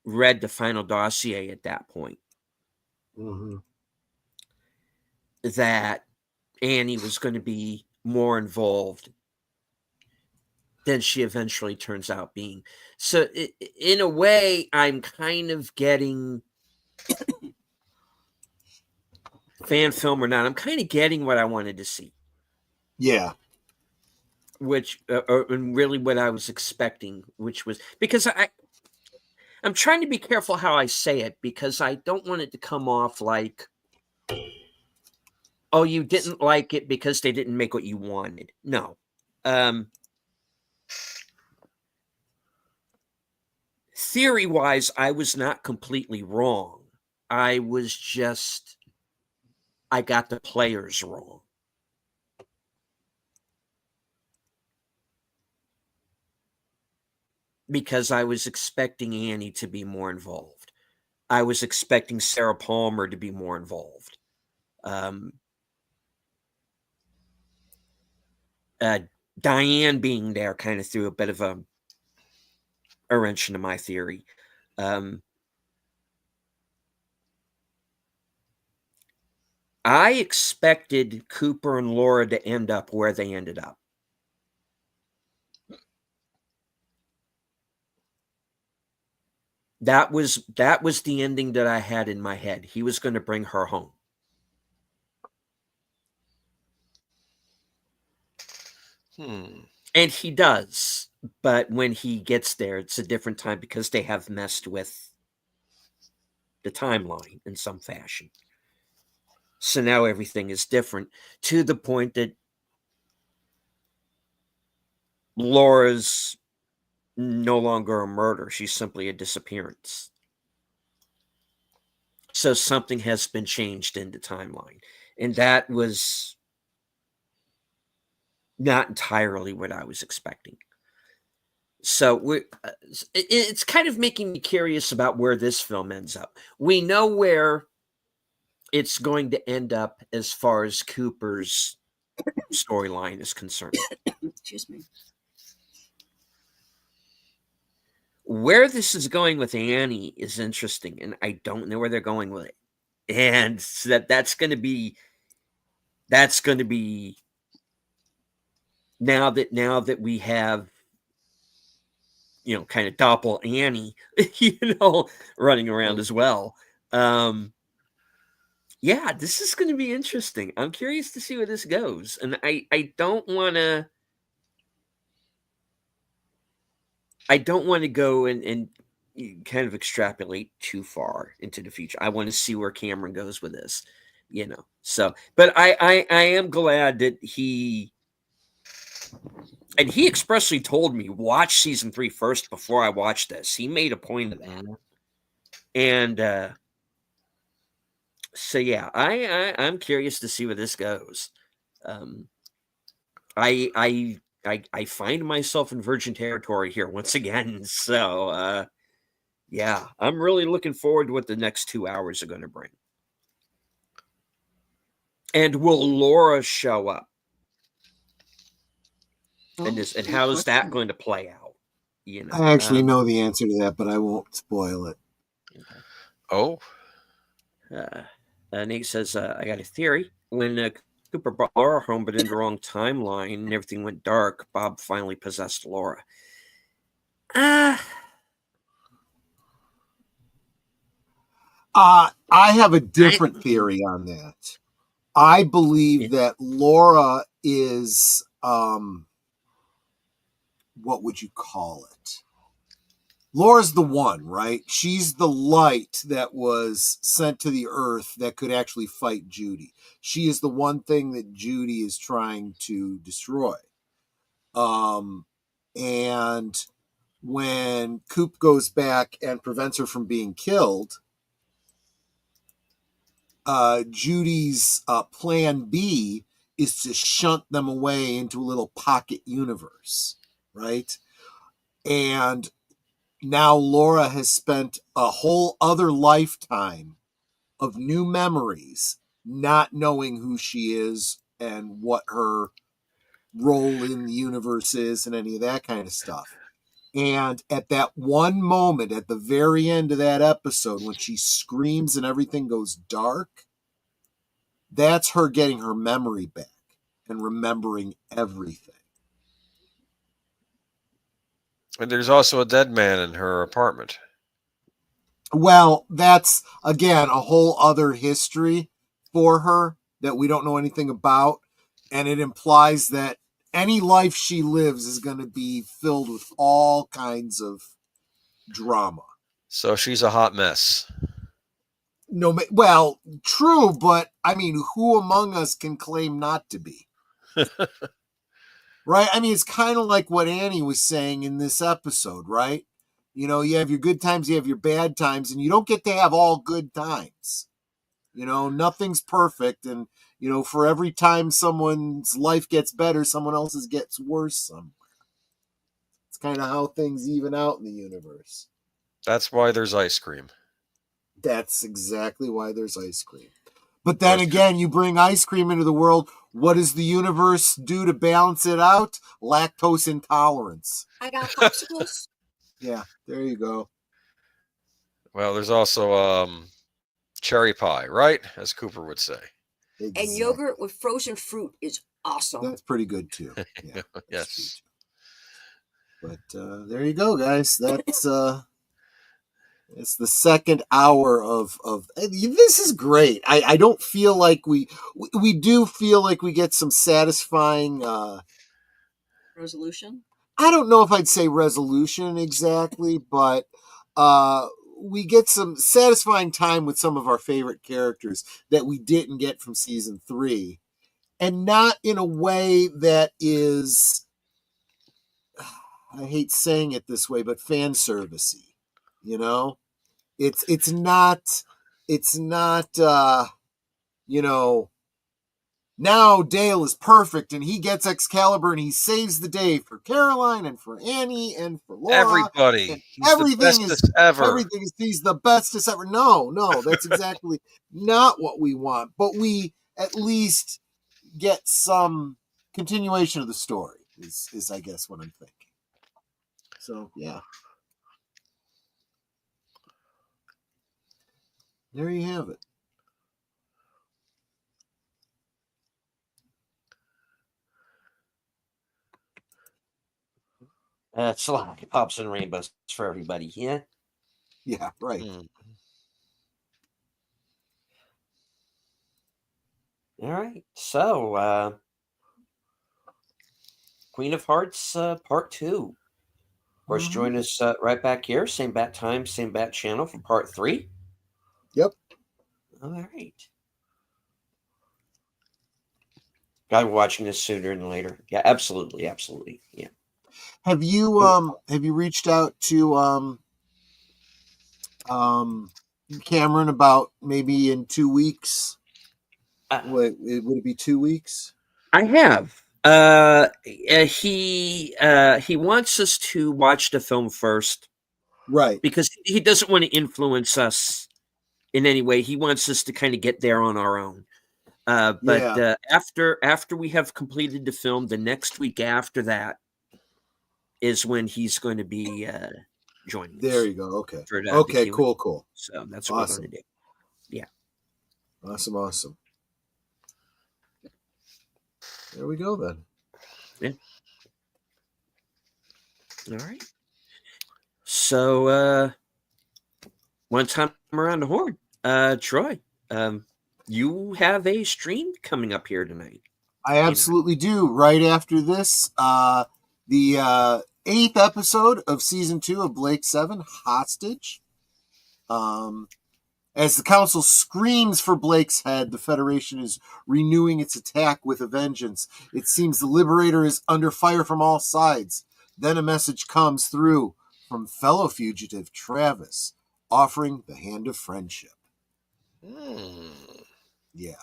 read the final dossier at that point, that Annie was going to be more involved than she eventually turns out being. So in a way, I'm kind of getting, fan film or not, I'm kind of getting what I wanted to see. Yeah. Which, and really what I was expecting, which was, because I'm trying to be careful how I say it, because I don't want it to come off like, oh, you didn't like it because they didn't make what you wanted. No. Theory-wise, I was not completely wrong. I got the players wrong. Because I was expecting Annie to be more involved. I was expecting Sarah Palmer to be more involved. Diane being there kind of threw a bit of a wrench into my theory. I expected Cooper and Laura to end up where they ended up. That was the ending that I had in my head. He was going to bring her home. And he does. But when he gets there, it's a different time because they have messed with the timeline in some fashion. So now everything is different, to the point that Laura's no longer a murder. She's simply a disappearance. So something has been changed in the timeline. And that was not entirely what I was expecting. So it's kind of making me curious about where this film ends up. We know where it's going to end up as far as Cooper's storyline is concerned. Excuse me. Where this is going with Annie is interesting, and I don't know where they're going with it. And so that's going to be now that we have kind of doppel Annie, running around as well. Yeah, this is going to be interesting. I'm curious to see where this goes, and I don't want to. I don't want to go and kind of extrapolate too far into the future. I want to see where Cameron goes with this, So, but I am glad that he expressly told me watch season 3 first before I watch this. He made a point of that, and so yeah, I'm curious to see where this goes. I find myself in virgin territory here once again. So yeah, I'm really looking forward to what the next 2 hours are going to bring. And will Laura show up? And how is that going to play out? I actually know the answer to that, but I won't spoil it. Okay. Oh. Nate says, I got a theory. When Cooper brought Laura home, but in the wrong timeline, and everything went dark, Bob finally possessed Laura. I have a different theory on that. I believe that Laura is, what would you call it? Laura's the one, right? She's the light that was sent to the earth that could actually fight Judy. She is the one thing that Judy is trying to destroy. And when Coop goes back and prevents her from being killed, Judy's plan B is to shunt them away into a little pocket universe, right? And now Laura has spent a whole other lifetime of new memories, not knowing who she is and what her role in the universe is and any of that kind of stuff. And at that one moment, at the very end of that episode, when she screams and everything goes dark, that's her getting her memory back and remembering everything. And there's also a dead man in her apartment. Well, that's, again, a whole other history for her that we don't know anything about. And it implies that any life she lives is going to be filled with all kinds of drama. So she's a hot mess. No, well, true, but I mean, who among us can claim not to be? Right? I mean, it's kind of like what Annie was saying in this episode, right? You have your good times, you have your bad times, and you don't get to have all good times. Nothing's perfect. And, for every time someone's life gets better, someone else's gets worse somewhere. It's kind of how things even out in the universe. That's why there's ice cream. That's exactly why there's ice cream. But then again, you bring ice cream into the world. What does the universe do to balance it out? Lactose intolerance. I got popsicles. Yeah, there you go. Well, there's also cherry pie, right? As Cooper would say. Exactly. And yogurt with frozen fruit is awesome. That's pretty good too. Yeah, yes. But there you go, guys. That's it's the second hour of this is great. I don't feel like we do feel like we get some satisfying resolution. I don't know if I'd say resolution exactly, but we get some satisfying time with some of our favorite characters that we didn't get from season 3, and not in a way that is, I hate saying it this way, but fan servicey. It's not now Dale is perfect and he gets Excalibur and he saves the day for Caroline and for Annie and for Laura. Everybody. Everything is he's the bestest ever. No, that's exactly not what we want. But we at least get some continuation of the story is I guess what I'm thinking. So yeah. There you have it. It's a lot of pops and rainbows for everybody. Yeah. Yeah, right. Hmm. All right. So, Queen of Hearts, part 2. Of course, Mhm. join us right back here, same bat time, same bat channel for part 3. Yep. All right. God, we're watching this sooner than later. Yeah, absolutely, absolutely. Yeah. Have you reached out to Cameron about maybe in 2 weeks? Uh, Would it be 2 weeks? I have. He wants us to watch the film first Right. because he doesn't want to influence us in any way. He wants us to kind of get there on our own. But Yeah. after we have completed the film, the next week after that is when he's going to be joining There us you go. Okay. for the Okay. Q&A. Cool. So that's what we're Awesome. going to do. Yeah. Awesome. There we go then. All right. So one time around the horn, Troy, you have a stream coming up here tonight. I absolutely do. Right after this, the 8th episode of season 2 of Blake 7, Hostage. As the council screams for Blake's head, the Federation is renewing its attack with a vengeance. It seems the Liberator is under fire from all sides. Then a message comes through from fellow fugitive Travis, offering the hand of friendship. Hmm. Yeah.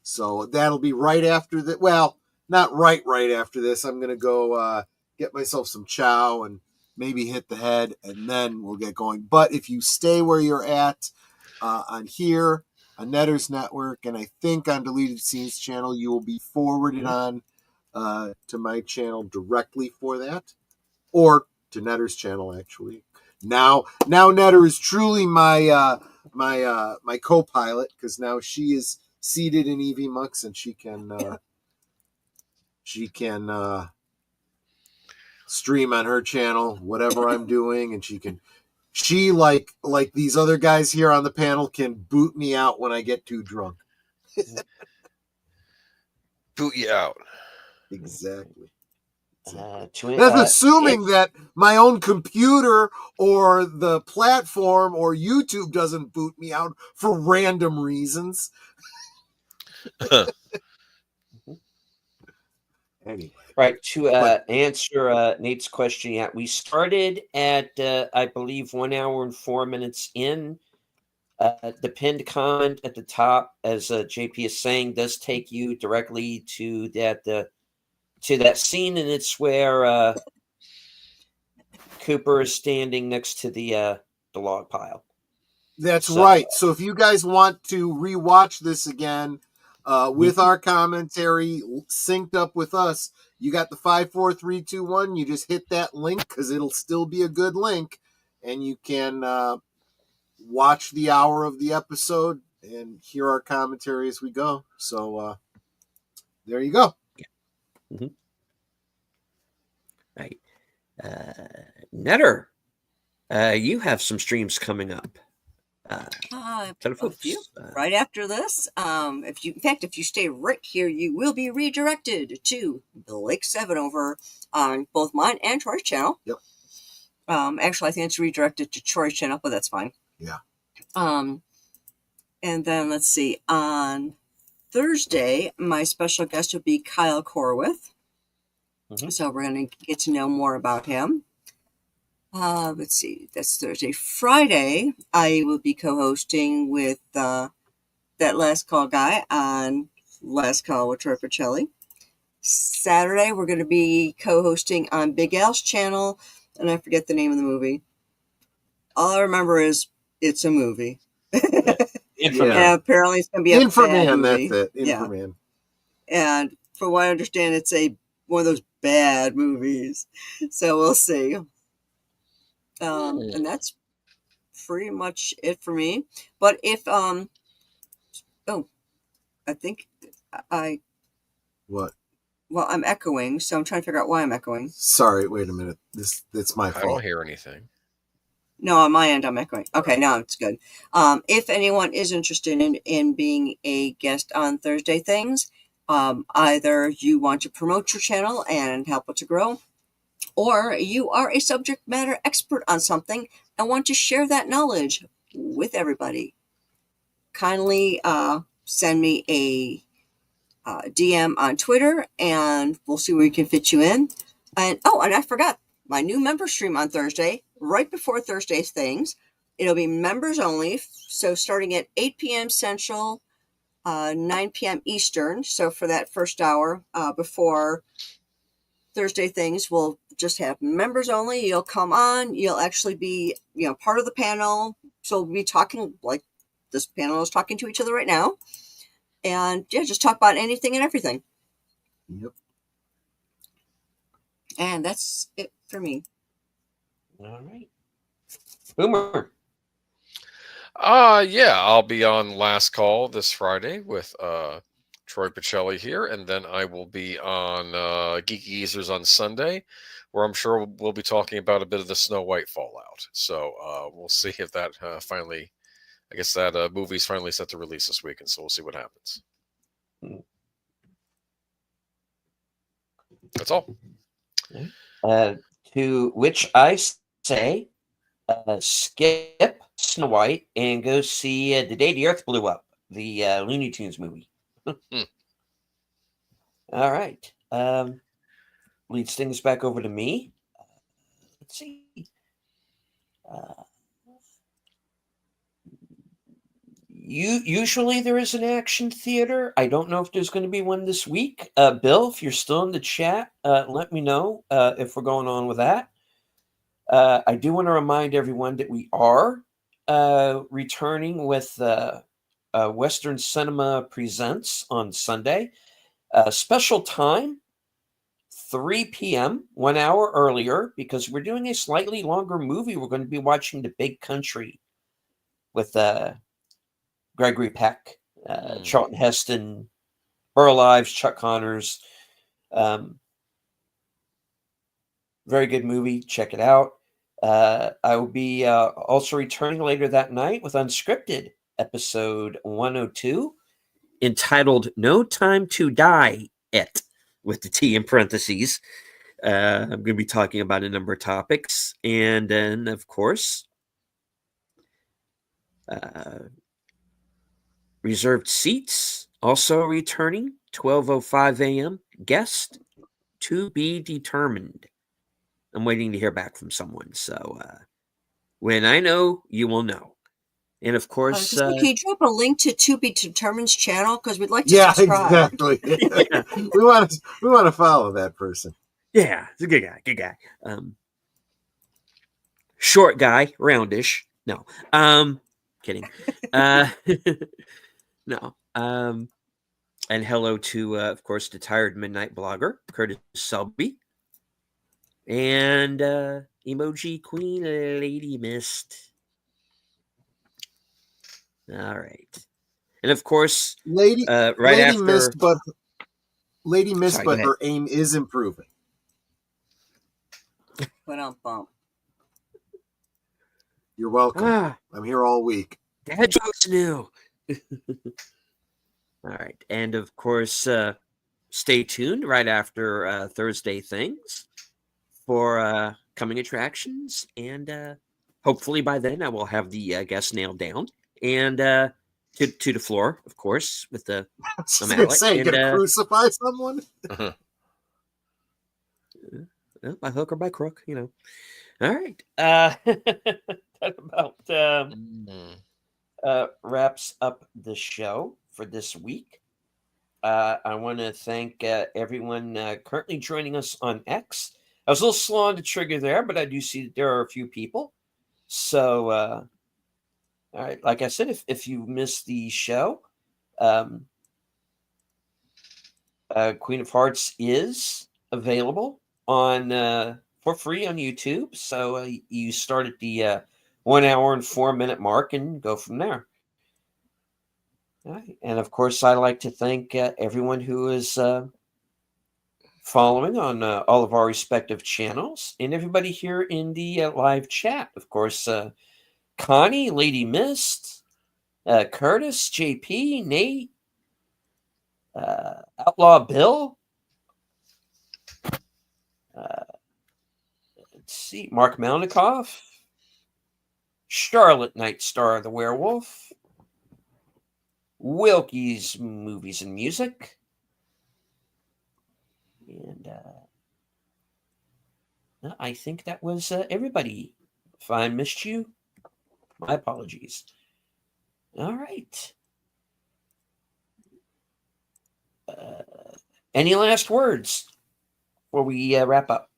So that'll be right after that. Well, not right after this. I'm going to go get myself some chow and maybe hit the head, and then we'll get going. But if you stay where you're at on here, on Netter's Network, and I think on Deleted Scenes channel, you will be forwarded on to my channel directly for that, or to Netter's channel, actually. Now Netter is truly my my co-pilot, because now she is seated in EV Mux, and she can stream on her channel whatever I'm doing, and she like these other guys here on the panel can boot me out when I get too drunk. Boot you out. Exactly. That's If- assuming that my own computer or the platform or YouTube doesn't boot me out for random reasons. Anyway. Right, to answer Nate's question, yeah, we started at, I believe, 1 hour and 4 minutes in. The pinned comment at the top, as JP is saying, does take you directly to that scene, and it's where Cooper is standing next to the log pile. That's So- right. So if you guys want to rewatch this again with our commentary synced up with us, you got the 5, 4, 3, 2, 1. You just hit that link because it'll still be a good link, and you can watch the hour of the episode and hear our commentary as we go. So there you go. Right. Netter, you have some streams coming up. Tell the A folks. few. Right after this, if you stay right here, you will be redirected to Blake 7 over on both mine and Troy's channel. Yep. Actually, I think it's redirected to Troy's channel, but that's fine. Yeah. And then let's see. On Thursday, my special guest will be Kyle Corwith. So we're going to get to know more about him. Let's see. That's Thursday. Friday, I will be co-hosting with that Last Call guy on Last Call with Troy Pacelli. Saturday, we're going to be co-hosting on Big Al's channel, and I forget the name of the movie. All I remember is it's a movie. Inframan. And apparently it's going to be a bad Inframan, movie. that's it. Yeah. Inframan. And from what I understand, it's one of those bad movies. So we'll see. And that's pretty much it for me. But if I think I What? Well, I'm echoing, so I'm trying to figure out why I'm echoing. Sorry, wait a minute. It's my I don't fault. hear anything. No, on my end, I'm echoing. Okay, now it's good. If anyone is interested in being a guest on Thursday Things, either you want to promote your channel and help it to grow, or you are a subject matter expert on something and want to share that knowledge with everybody, kindly send me a DM on Twitter and we'll see where we can fit you in. And I forgot my new member stream on Thursday, right before Thursday's Things. It'll be members only. So starting at 8 p.m. Central, 9 p.m. Eastern. So for that first hour before Thursday Things, we'll just have members only. You'll come on. You'll actually be, part of the panel. So we'll be talking like this panel is talking to each other right now. And yeah, just talk about anything and everything. Yep. And that's it for me. All right. Boomer. Yeah, I'll be on Last Call this Friday with Troy Pacelli here, and then I will be on Geeky Geezers on Sunday, where I'm sure we'll be talking about a bit of the Snow White fallout. So we'll see if that finally, I guess that movie's finally set to release this weekend, so we'll see what happens. That's all. To which I say, skip Snow White and go see The Day the Earth Blew Up, the Looney Tunes movie. All right. Leads things back over to me. Let's see. Usually there is an action theater. I don't know if there's going to be one this week. Bill, if you're still in the chat, let me know if we're going on with that. I do want to remind everyone that we are returning with Western Cinema Presents on Sunday. Special time, 3 p.m., 1 hour earlier, because we're doing a slightly longer movie. We're going to be watching The Big Country with Gregory Peck, Charlton Heston, Burl Ives, Chuck Connors. Very good movie. Check it out. I will be also returning later that night with Unscripted, episode 102, entitled No Time to Die It, with the T in parentheses. I'm going to be talking about a number of topics. And then, of course, reserved seats also returning, 12:05 a.m. Guest to be determined. I'm waiting to hear back from someone. So when I know, you will know. And of course, Can you drop a link to Be Determined's channel? Because we'd like to Yeah, subscribe. exactly. we want to follow that person. Yeah, he's a good guy. Good guy. Short guy, roundish. No, kidding. No. And hello to, of course, the tired midnight blogger, Curtis Selby. And emoji queen, Lady Mist. All right. And of course, Lady after Mist, but Sorry, her aim is improving. Bump. You're welcome. I'm here all week. Dad jokes new. All right. And of course, stay tuned right after Thursday Things for coming attractions. And hopefully by then I will have the guest nailed down. And to the floor, of course, with the mallet. Say, gonna crucify someone? By hook or by crook, All right. That about wraps up the show for this week. I want to thank everyone currently joining us on X. I was a little slow on the trigger there, but I do see that there are a few people. So, all right, like I said, if you missed the show, Queen of Hearts is available on for free on YouTube. So you start at the 1 hour and 4 minute mark and go from there. All right. And of course, I like to thank everyone who has following on all of our respective channels, and everybody here in the live chat. Of course, Connie, Lady Mist, Curtis, JP, Nate, Outlaw Bill. Let's see, Mark Malnikoff, Charlotte Nightstar the Werewolf, Wilkie's Movies and Music, and I think that was everybody. If I missed you, my apologies. All right. Any last words before we wrap up?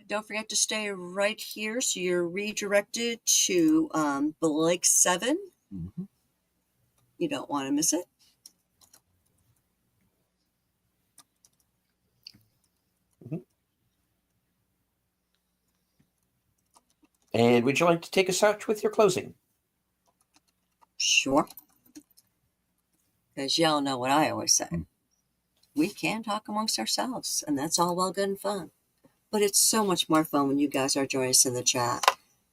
Don't forget to stay right here so you're redirected to Blake 7. Mm-hmm. You don't want to miss it. Mm-hmm. And would you like to take us out with your closing? Sure. Because y'all know what I always say. We can talk amongst ourselves, and that's all well good and fun. But it's so much more fun when you guys are joining us in the chat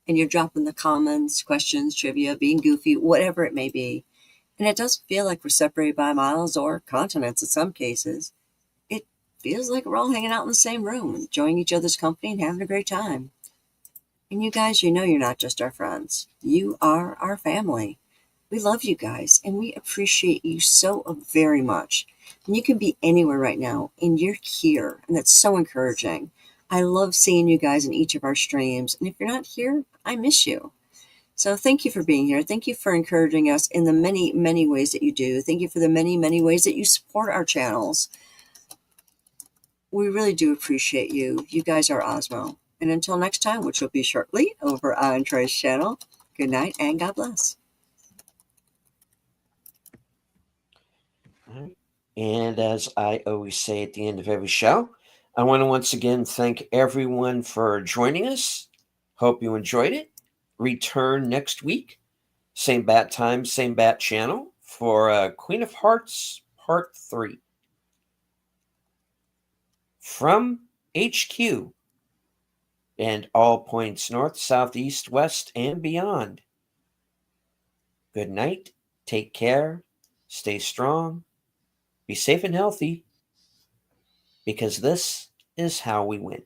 and you're dropping the comments, questions, trivia, being goofy, whatever it may be. And it doesn't feel like we're separated by miles or continents in some cases. It feels like we're all hanging out in the same room, enjoying each other's company and having a great time. And you guys, you know you're not just our friends. You are our family. We love you guys, and we appreciate you so very much. And you can be anywhere right now, and you're here, and that's so encouraging. I love seeing you guys in each of our streams, and if you're not here, I miss you. So thank you for being here. Thank you for encouraging us in the many, many ways that you do. Thank you for the many, many ways that you support our channels. We really do appreciate you. You guys are Osmo. And until next time, which will be shortly over on Troy's channel, good night and God bless. And as I always say at the end of every show, I want to once again thank everyone for joining us. Hope you enjoyed it. Return next week. Same bat time, same bat channel for Queen of Hearts Part 3. From HQ and all points north, south, east, west, and beyond. Good night. Take care. Stay strong. Be safe and healthy. Because this is how we win.